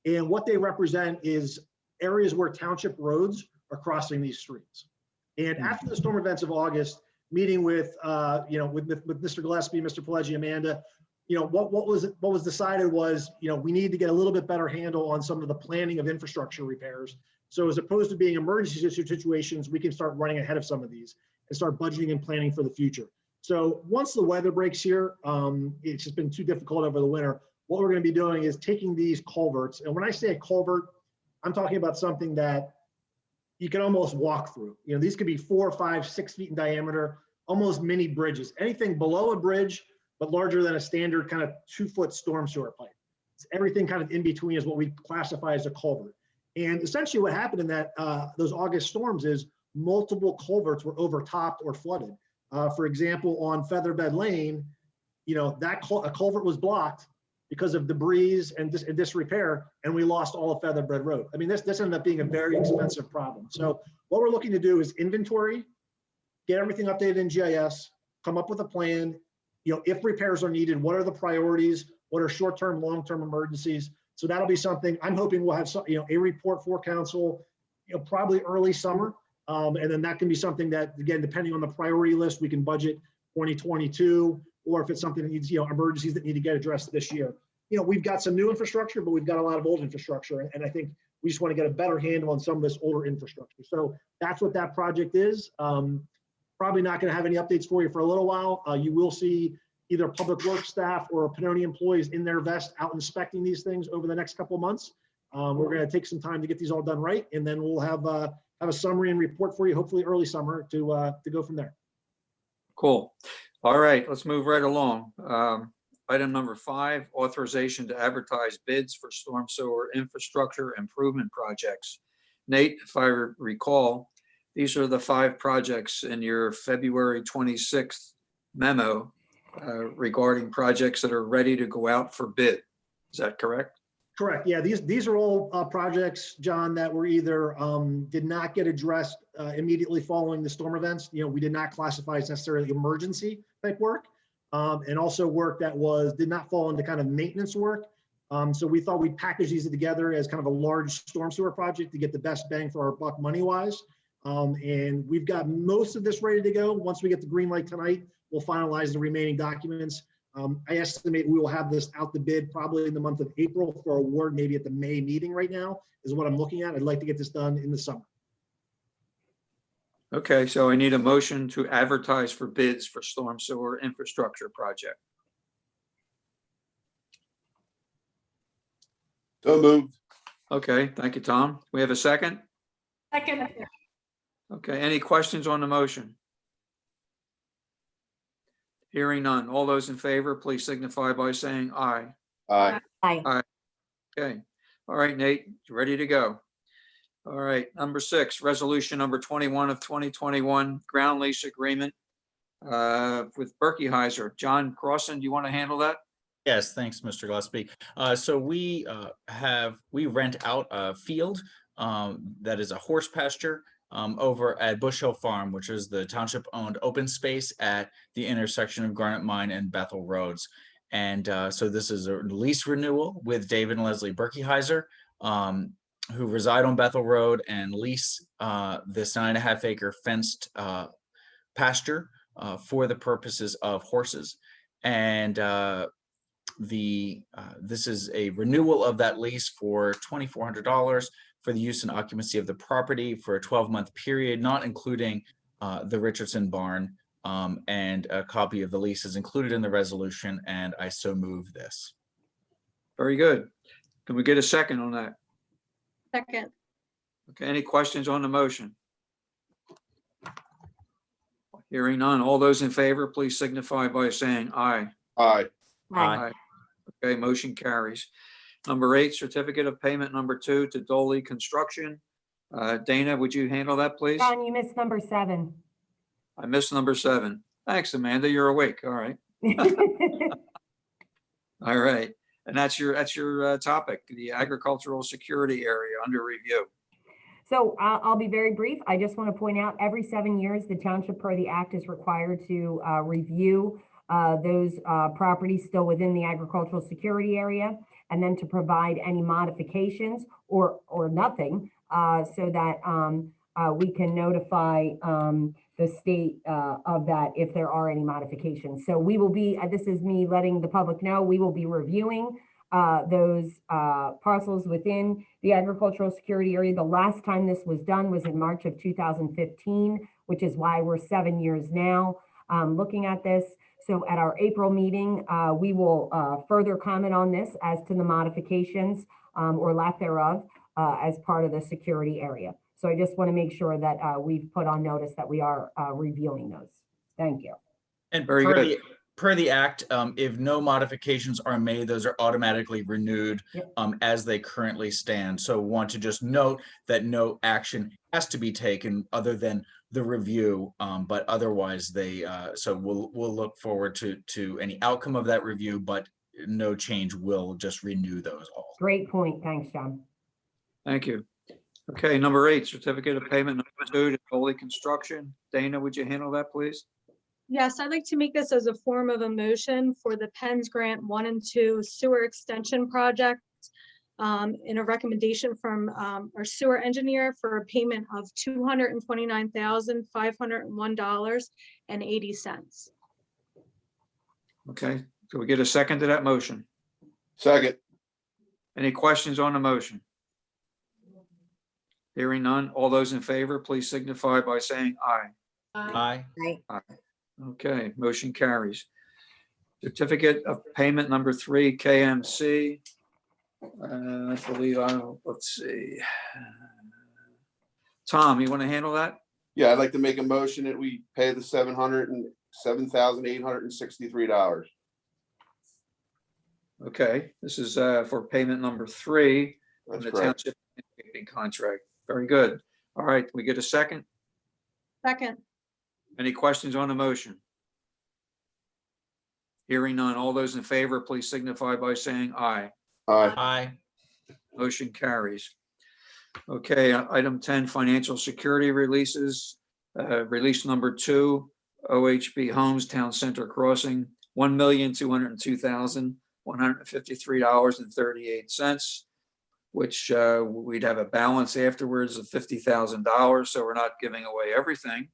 [SPEAKER 8] And what they represent is areas where township roads are crossing these streams. And after the storm events of August, meeting with Mr. Gillespie, Mr. Pileggi, Amanda, what was decided was, we need to get a little bit better handle on some of the planning of infrastructure repairs. So as opposed to being emergency situations, we can start running ahead of some of these and start budgeting and planning for the future. So once the weather breaks here, it's just been too difficult over the winter. What we're going to be doing is taking these culverts. And when I say a culvert, I'm talking about something that you can almost walk through. These could be 4, 5, 6 feet in diameter, almost mini bridges. Anything below a bridge, but larger than a standard kind of 2-foot storm sewer pipe. It's everything kind of in between is what we classify as a culvert. And essentially what happened in those August storms is multiple culverts were overtopped or flooded. For example, on Featherbed Lane, a culvert was blocked because of debris and disrepair, and we lost all of Featherbed Road. I mean, this ended up being a very expensive problem. So what we're looking to do is inventory, get everything updated in GIS, come up with a plan. If repairs are needed, what are the priorities? What are short-term, long-term emergencies? So that'll be something I'm hoping we'll have a report for council, probably early summer. And then that can be something that, again, depending on the priority list, we can budget 2022, or if it's something that needs, emergencies that need to get addressed this year. we've got some new infrastructure, but we've got a lot of old infrastructure. And I think we just want to get a better handle on some of this older infrastructure. So that's what that project is. Probably not going to have any updates for you for a little while. You will see either public works staff or Pannoni employees in their vest out inspecting these things over the next couple of months. We're going to take some time to get these all done right, and then we'll have a summary and report for you, hopefully early summer, to go from there.
[SPEAKER 2] Cool. All right, let's move right along. Item number 5, authorization to advertise bids for storm sewer infrastructure improvement projects. Nate, if I recall, these are the 5 projects in your February 26th memo regarding projects that are ready to go out for bid. Is that correct?
[SPEAKER 8] Correct. Yeah, these are all projects, John, that were either did not get addressed immediately following the storm events. We did not classify as necessarily emergency type work, and also work that did not fall into kind of maintenance work. So we thought we'd package these together as kind of a large storm sewer project to get the best bang for our buck money wise. And we've got most of this ready to go. Once we get the green light tonight, we'll finalize the remaining documents. I estimate we will have this out the bid probably in the month of April for award, maybe at the May meeting right now is what I'm looking at. I'd like to get this done in the summer.
[SPEAKER 2] Okay, so I need a motion to advertise for bids for storm sewer infrastructure project.
[SPEAKER 10] So moved.
[SPEAKER 2] Okay, thank you, Tom. We have a second?
[SPEAKER 4] Second.
[SPEAKER 2] Okay, any questions on the motion? Hearing none. All those in favor, please signify by saying aye.
[SPEAKER 10] Aye.
[SPEAKER 9] Aye.
[SPEAKER 2] Okay. All right, Nate, you ready to go? All right, number 6, resolution number 21 of 2021, ground lease agreement with Berkeyheiser. John Crossan, do you want to handle that?
[SPEAKER 5] Yes, thanks, Mr. Gillespie. So we rent out a field that is a horse pasture over at Bush Hill Farm, which is the township-owned open space at the intersection of Garnet Mine and Bethel Roads. And so this is a lease renewal with David and Leslie Berkeyheiser, who reside on Bethel Road and lease this 9.5 acre fenced pasture for the purposes of horses. And this is a renewal of that lease for $2,400 for the use and occupancy of the property for a 12-month period, not including the Richardson barn. And a copy of the lease is included in the resolution, and I so move this.
[SPEAKER 2] Very good. Can we get a second on that?
[SPEAKER 7] Second.
[SPEAKER 2] Okay, any questions on the motion? Hearing none. All those in favor, please signify by saying aye.
[SPEAKER 10] Aye.
[SPEAKER 2] Aye. Okay, motion carries. Number 8, certificate of payment number 2 to Dolly Construction. Dana, would you handle that, please?
[SPEAKER 1] John, you missed number 7.
[SPEAKER 2] I missed number 7. Thanks, Amanda. You're awake. All right. All right. And that's your topic, the agricultural security area under review.
[SPEAKER 1] So I'll be very brief. I just want to point out every 7 years, the township per the act is required to review those properties still within the agricultural security area, and then to provide any modifications or nothing so that we can notify the state of that if there are any modifications. So we will be, this is me letting the public know, we will be reviewing those parcels within the agricultural security area. The last time this was done was in March of 2015, which is why we're 7 years now looking at this. So at our April meeting, we will further comment on this as to the modifications or lack thereof as part of the security area. So I just want to make sure that we've put on notice that we are reviewing those. Thank you.
[SPEAKER 5] And
[SPEAKER 2] Very good.
[SPEAKER 5] per the act, if no modifications are made, those are automatically renewed as they currently stand. So want to just note that no action has to be taken other than the review, but otherwise so we'll look forward to any outcome of that review, but no change. Will just renew those all.
[SPEAKER 1] Great point. Thanks, John.
[SPEAKER 2] Thank you. Okay, number 8, certificate of payment number 2 to Dolly Construction. Dana, would you handle that, please?
[SPEAKER 7] Yes, I'd like to make this as a form of a motion for the Penns Grant 1 and 2 sewer extension project in a recommendation from our sewer engineer for a payment of $229,501.80.
[SPEAKER 2] Okay, can we get a second to that motion?
[SPEAKER 10] Second.
[SPEAKER 2] Any questions on the motion? Hearing none. All those in favor, please signify by saying aye.
[SPEAKER 5] Aye.
[SPEAKER 2] Okay, motion carries. Certificate of payment number 3, KMC. I believe, let's see. Tom, you want to handle that?
[SPEAKER 10] Yeah, I'd like to make a motion that we pay the $707,863.
[SPEAKER 2] Okay, this is for payment number 3 on
[SPEAKER 10] That's
[SPEAKER 2] the
[SPEAKER 10] correct.
[SPEAKER 2] township landscaping contract. Very good. All right, we get a second?
[SPEAKER 7] Second.
[SPEAKER 2] Any questions on the motion? Hearing none. All those in favor, please signify by saying aye.
[SPEAKER 10] Aye.
[SPEAKER 5] Aye.
[SPEAKER 2] Motion carries. Okay, item 10, financial security releases. Release number 2, OHB Homes Town Center Crossing, $1,202,153.38, which we'd have a balance afterwards of $50,000, so we're not giving away everything.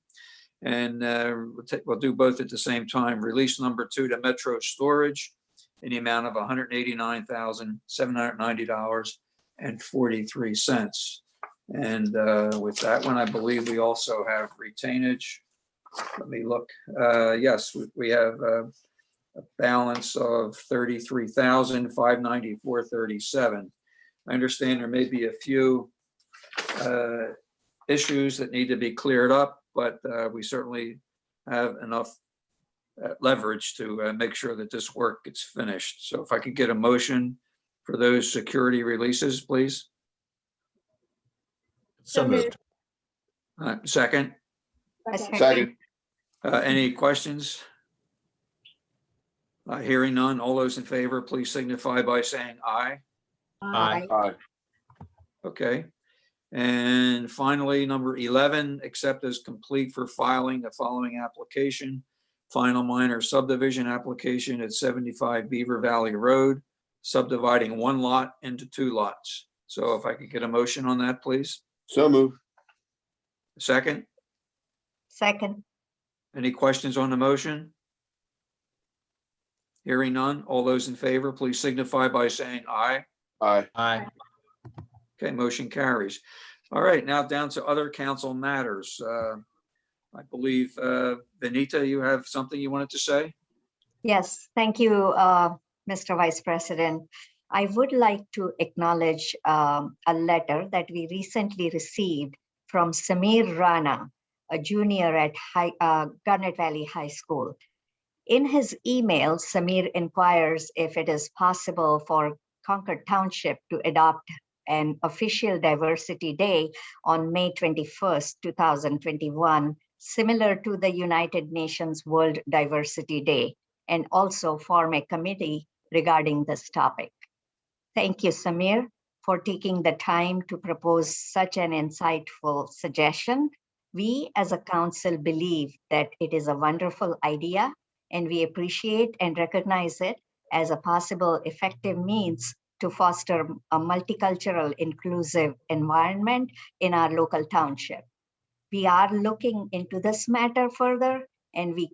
[SPEAKER 2] And we'll do both at the same time. Release number 2 to Metro Storage in the amount of $189,790.43. And with that one, I believe we also have retainage. Let me look. Yes, we have a balance of $33,594.37. I understand there may be a few issues that need to be cleared up, but we certainly have enough leverage to make sure that this work gets finished. So if I could get a motion for those security releases, please.
[SPEAKER 5] So moved.
[SPEAKER 2] Second,
[SPEAKER 10] Second.
[SPEAKER 2] any questions? Hearing none. All those in favor, please signify by saying aye.
[SPEAKER 5] Aye.
[SPEAKER 10] Aye.
[SPEAKER 2] Okay. And finally, number 11, accept as complete for filing the following application. Final minor subdivision application at 75 Beaver Valley Road, subdividing 1 lot into 2 lots. So if I could get a motion on that, please.
[SPEAKER 10] So move.
[SPEAKER 2] Second,
[SPEAKER 9] Second.
[SPEAKER 2] any questions on the motion? Hearing none. All those in favor, please signify by saying aye.
[SPEAKER 10] Aye.
[SPEAKER 5] Aye.
[SPEAKER 2] Okay, motion carries. All right, now down to other council matters. I believe, Benita, you have something you wanted to say?
[SPEAKER 9] Yes, thank you, Mr. Vice President. I would like to acknowledge a letter that we recently received from Samir Rana, a junior at Garnet Valley High School. In his email, Samir inquires if it is possible for Concord Township to adopt an official Diversity Day on May 21st, 2021, similar to the United Nations World Diversity Day, and also form a committee regarding this topic. Thank you, Samir, for taking the time to propose such an insightful suggestion. We as a council believe that it is a wonderful idea, and we appreciate and recognize it as a possible effective means to foster a multicultural, inclusive environment in our local township. We are looking into this matter further, and we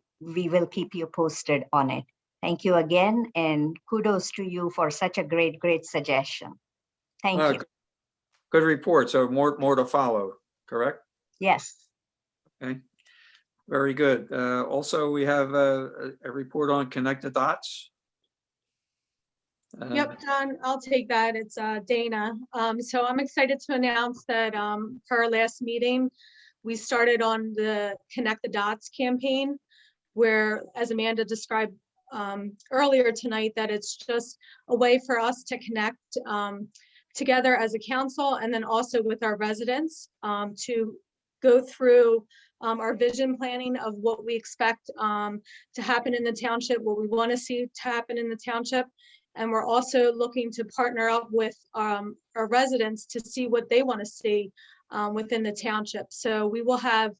[SPEAKER 9] will keep you posted on it. Thank you again, and kudos to you for such a great suggestion. Thank you.
[SPEAKER 2] Good report. So more to follow, correct?
[SPEAKER 9] Yes.
[SPEAKER 2] Okay, very good. Also, we have a report on Connect the Dots.
[SPEAKER 7] Yep, Don, I'll take that. It's Dana. So I'm excited to announce that for our last meeting, we started on the Connect the Dots campaign, where, as Amanda described earlier tonight, that it's just a way for us to connect together as a council, and then also with our residents to go through our vision planning of what we expect to happen in the township, what we want to see to happen in the township. And we're also looking to partner up with our residents to see what they want to see within the township. So we will have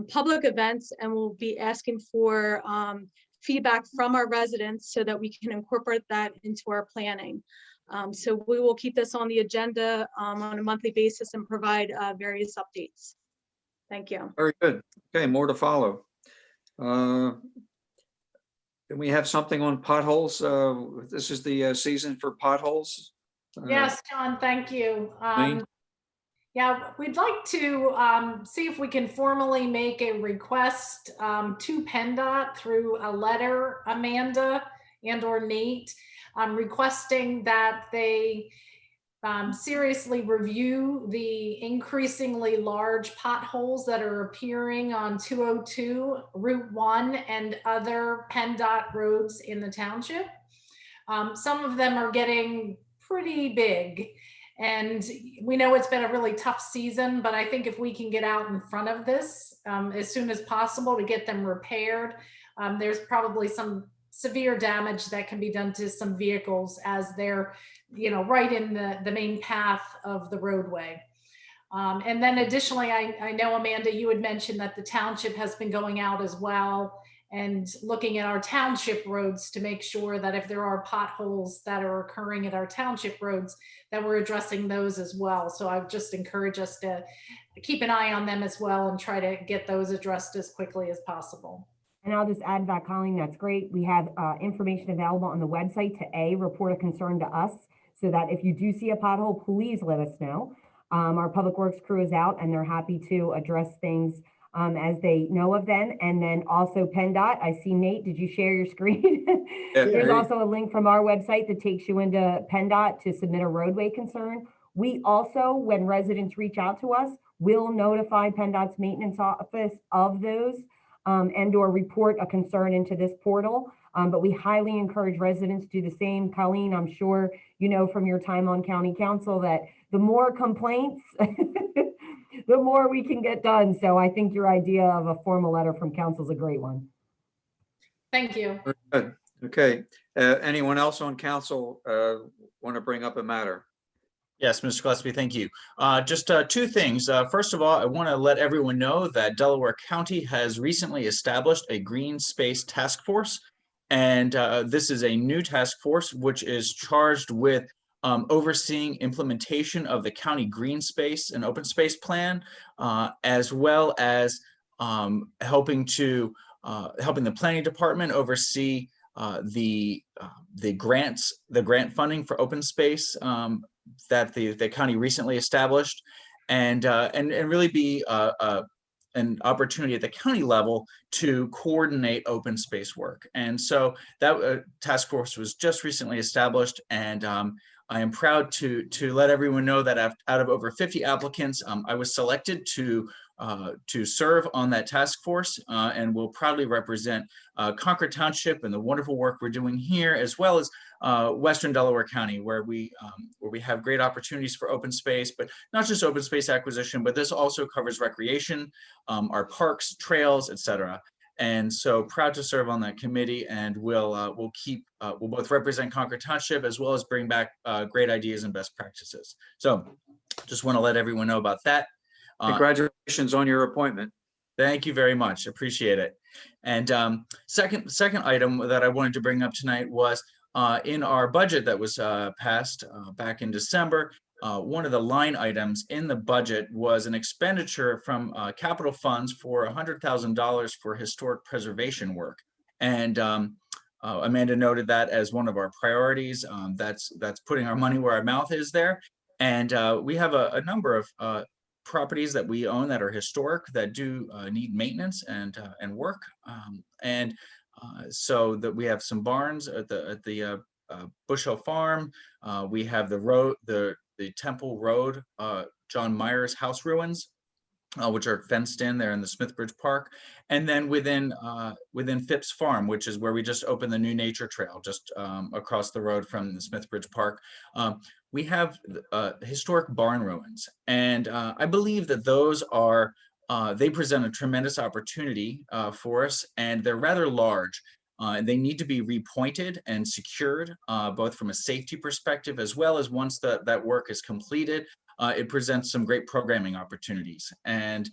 [SPEAKER 7] public events, and we'll be asking for feedback from our residents so that we can incorporate that into our planning. So we will keep this on the agenda on a monthly basis and provide various updates. Thank you.
[SPEAKER 2] Very good. Okay, more to follow. Can we have something on potholes? This is the season for potholes.
[SPEAKER 4] Yes, John, thank you.
[SPEAKER 2] Wayne?
[SPEAKER 4] Yeah, we'd like to see if we can formally make a request to PennDOT through a letter, Amanda and or Nate, requesting that they seriously review the increasingly large potholes that are appearing on 202, Route 1, and other PennDOT roads in the township. Some of them are getting pretty big. And we know it's been a really tough season, but I think if we can get out in front of this as soon as possible to get them repaired, there's probably some severe damage that can be done to some vehicles as they're, right in the main path of the roadway. And then additionally, I know, Amanda, you had mentioned that the township has been going out as well and looking at our township roads to make sure that if there are potholes that are occurring at our township roads, that we're addressing those as well. So I would just encourage us to keep an eye on them as well and try to get those addressed as quickly as possible.
[SPEAKER 1] And I'll just add that, Colleen, that's great. We have information available on the website to report a concern to us, so that if you do see a pothole, please let us know. Our public works crew is out and they're happy to address things as they know of them. And then also PennDOT, I see Nate, did you share your screen? There's also a link from our website that takes you into PennDOT to submit a roadway concern. We also, when residents reach out to us, will notify PennDOT's maintenance office of those and or report a concern into this portal. But we highly encourage residents to do the same. Colleen, I'm sure you know from your time on county council that the more complaints, the more we can get done. So I think your idea of a formal letter from council is a great one.
[SPEAKER 4] Thank you.
[SPEAKER 2] Good. Okay. Anyone else on council want to bring up a matter?
[SPEAKER 5] Yes, Mr. Gillespie, thank you. Just two things. First of all, I want to let everyone know that Delaware County has recently established a green space task force. And this is a new task force which is charged with overseeing implementation of the county green space and open space plan, as well as helping the planning department oversee the grant funding for open space that the county recently established, and really be an opportunity at the county level to coordinate open space work. And so that task force was just recently established, and I am proud to let everyone know that out of over 50 applicants, I was selected to serve on that task force, and will proudly represent Concord Township and the wonderful work we're doing here, as well as Western Delaware County, where we have great opportunities for open space, but not just open space acquisition, but this also covers recreation, our parks, trails, etc. And so proud to serve on that committee, and we'll both represent Concord Township as well as bring back great ideas and best practices. So just want to let everyone know about that.
[SPEAKER 2] Congratulations on your appointment.
[SPEAKER 5] Thank you very much. Appreciate it. And second item that I wanted to bring up tonight was in our budget that was passed back in December. One of the line items in the budget was an expenditure from capital funds for $100,000 for historic preservation work. And Amanda noted that as one of our priorities. That's putting our money where our mouth is there. And we have a number of properties that we own that are historic that do need maintenance and work. So that we have some barns at the Bush Hill Farm. We have the road, the Temple Road, John Myers house ruins, which are fenced in there in the Smithbridge Park. And then within Phipps Farm, which is where we just opened the new nature trail just across the road from the Smithbridge Park. We have historic barn ruins. And I believe that those are, they present a tremendous opportunity for us, and they're rather large. They need to be repointed and secured, both from a safety perspective, as well as once that work is completed, it presents some great programming opportunities and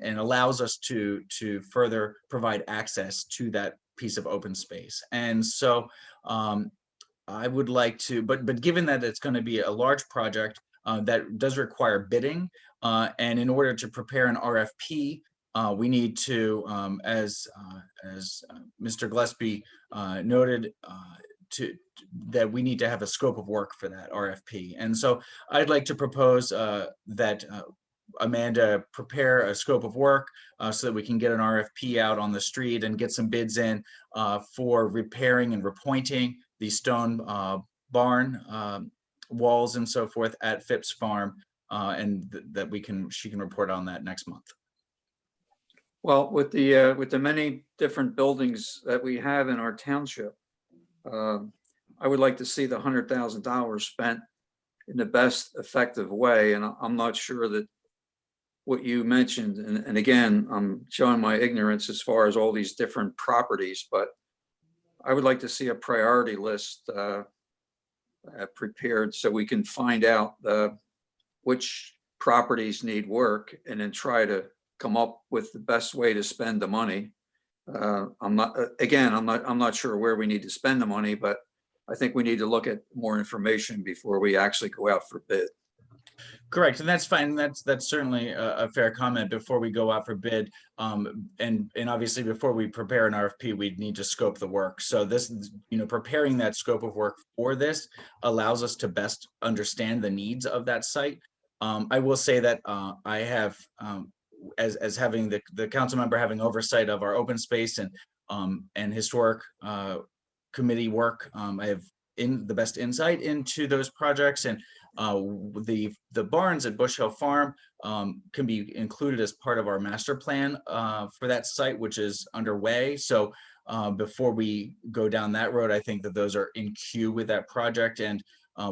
[SPEAKER 5] allows us to further provide access to that piece of open space. And so I would like to, but given that it's going to be a large project that does require bidding, and in order to prepare an RFP we need to, as Mr. Gillespie noted, that we need to have a scope of work for that RFP. And so I'd like to propose that Amanda prepare a scope of work so that we can get an RFP out on the street and get some bids in for repairing and repointing the stone barn walls and so forth at Phipps Farm, and that she can report on that next month.
[SPEAKER 2] Well, with the many different buildings that we have in our township, I would like to see the $100,000 spent in the best effective way. And I'm not sure that what you mentioned, and again, I'm showing my ignorance as far as all these different properties, but I would like to see a priority list prepared so we can find out which properties need work and then try to come up with the best way to spend the money. I'm not sure where we need to spend the money, but I think we need to look at more information before we actually go out for bid.
[SPEAKER 5] Correct, and that's fine. That's certainly a fair comment before we go out for bid. And obviously before we prepare an RFP, we'd need to scope the work. So this, preparing that scope of work for this allows us to best understand the needs of that site. I will say that I have, as having the council member having oversight of our open space and historic committee work, I have the best insight into those projects, and the barns at Bush Hill Farm can be included as part of our master plan for that site, which is underway. So before we go down that road, I think that those are in queue with that project. And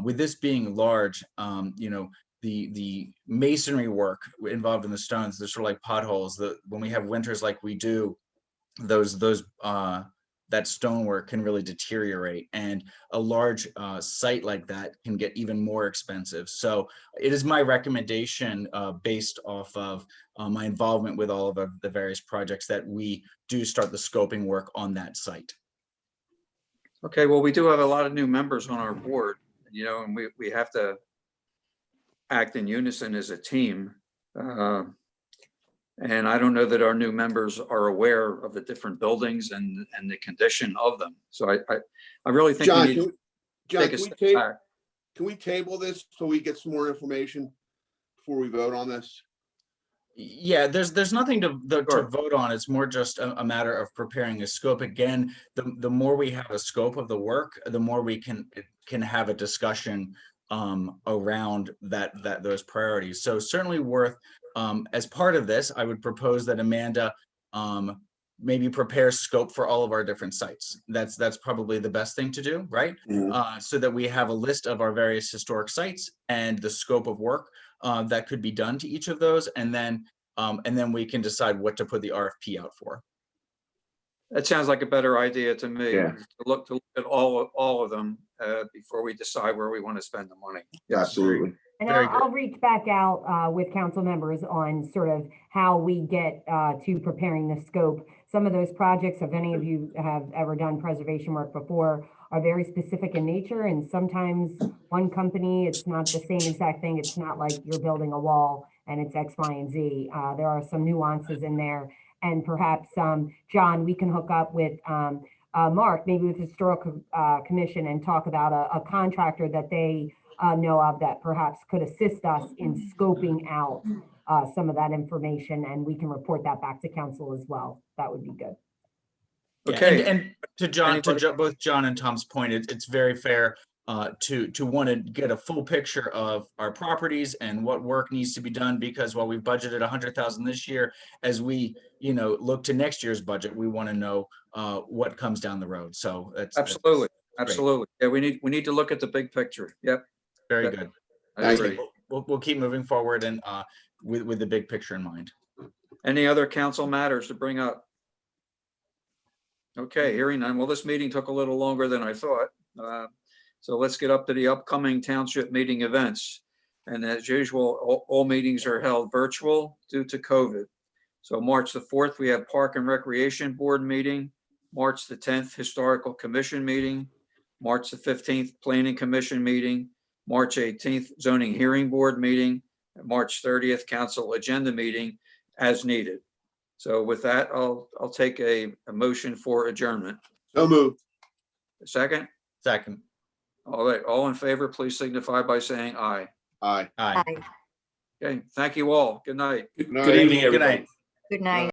[SPEAKER 5] with this being large, the masonry work involved in the stones, they're sort of like potholes. When we have winters like we do, that stonework can really deteriorate, and a large site like that can get even more expensive. So it is my recommendation, based off of my involvement with all of the various projects, that we do start the scoping work on that site.
[SPEAKER 2] Okay, well, we do have a lot of new members on our board, and we have to act in unison as a team. And I don't know that our new members are aware of the different buildings and the condition of them. So I really think we need to take a step back.
[SPEAKER 10] Can we table this till we get some more information before we vote on this?
[SPEAKER 5] Yeah, there's nothing to vote on. It's more just a matter of preparing a scope. Again, the more we have a scope of the work, the more we can have a discussion around those priorities. So certainly worth, as part of this, I would propose that Amanda maybe prepare scope for all of our different sites. That's probably the best thing to do, right?
[SPEAKER 10] Mm-hmm.
[SPEAKER 5] So that we have a list of our various historic sites and the scope of work that could be done to each of those, and then we can decide what to put the RFP out for.
[SPEAKER 2] That sounds like a better idea to me.
[SPEAKER 10] Yeah.
[SPEAKER 2] To look at all of them before we decide where we want to spend the money.
[SPEAKER 10] Yeah, absolutely.
[SPEAKER 1] And
[SPEAKER 5] Very
[SPEAKER 1] I'll reach back out with council members on sort of how we get to preparing the scope. Some of those projects, if any of you have ever done preservation work before, are very specific in nature. And sometimes one company, it's not the same exact thing. It's not like you're building a wall and it's X, Y, and Z. There are some nuances in there. And perhaps, John, we can hook up with Mark, maybe with the Historical Commission, and talk about a contractor that they know of that perhaps could assist us in scoping out some of that information, and we can report that back to council as well. That would be good.
[SPEAKER 2] Okay.
[SPEAKER 5] Yeah, and to both John and Tom's point, it's very fair to want to get a full picture of our properties and what work needs to be done, because while we've budgeted 100,000 this year, as we look to next year's budget, we want to know what comes down the road. So
[SPEAKER 2] Absolutely. Yeah, we need to look at the big picture. Yep.
[SPEAKER 5] Very good.
[SPEAKER 2] I agree.
[SPEAKER 5] We'll keep moving forward and with the big picture in mind.
[SPEAKER 2] Any other council matters to bring up? Okay, hearing none. Well, this meeting took a little longer than I thought. So let's get up to the upcoming township meeting events. And as usual, all meetings are held virtual due to COVID. So March the 4th, we have Park and Recreation Board meeting. March the 10th, Historical Commission meeting. March the 15th, Planning Commission meeting. March 18th, Zoning Hearing Board meeting. And March 30th, Council Agenda meeting as needed. So with that, I'll take a motion for adjournment.
[SPEAKER 10] So moved.
[SPEAKER 2] A second?
[SPEAKER 5] Second.
[SPEAKER 2] All right, all in favor, please signify by saying aye.
[SPEAKER 10] Aye.
[SPEAKER 5] Aye.
[SPEAKER 9] Bye.
[SPEAKER 2] Okay, thank you all. Good night.
[SPEAKER 10] Good night.
[SPEAKER 3] Good evening,
[SPEAKER 5] Good
[SPEAKER 3] everybody.
[SPEAKER 5] night.
[SPEAKER 9] Good night.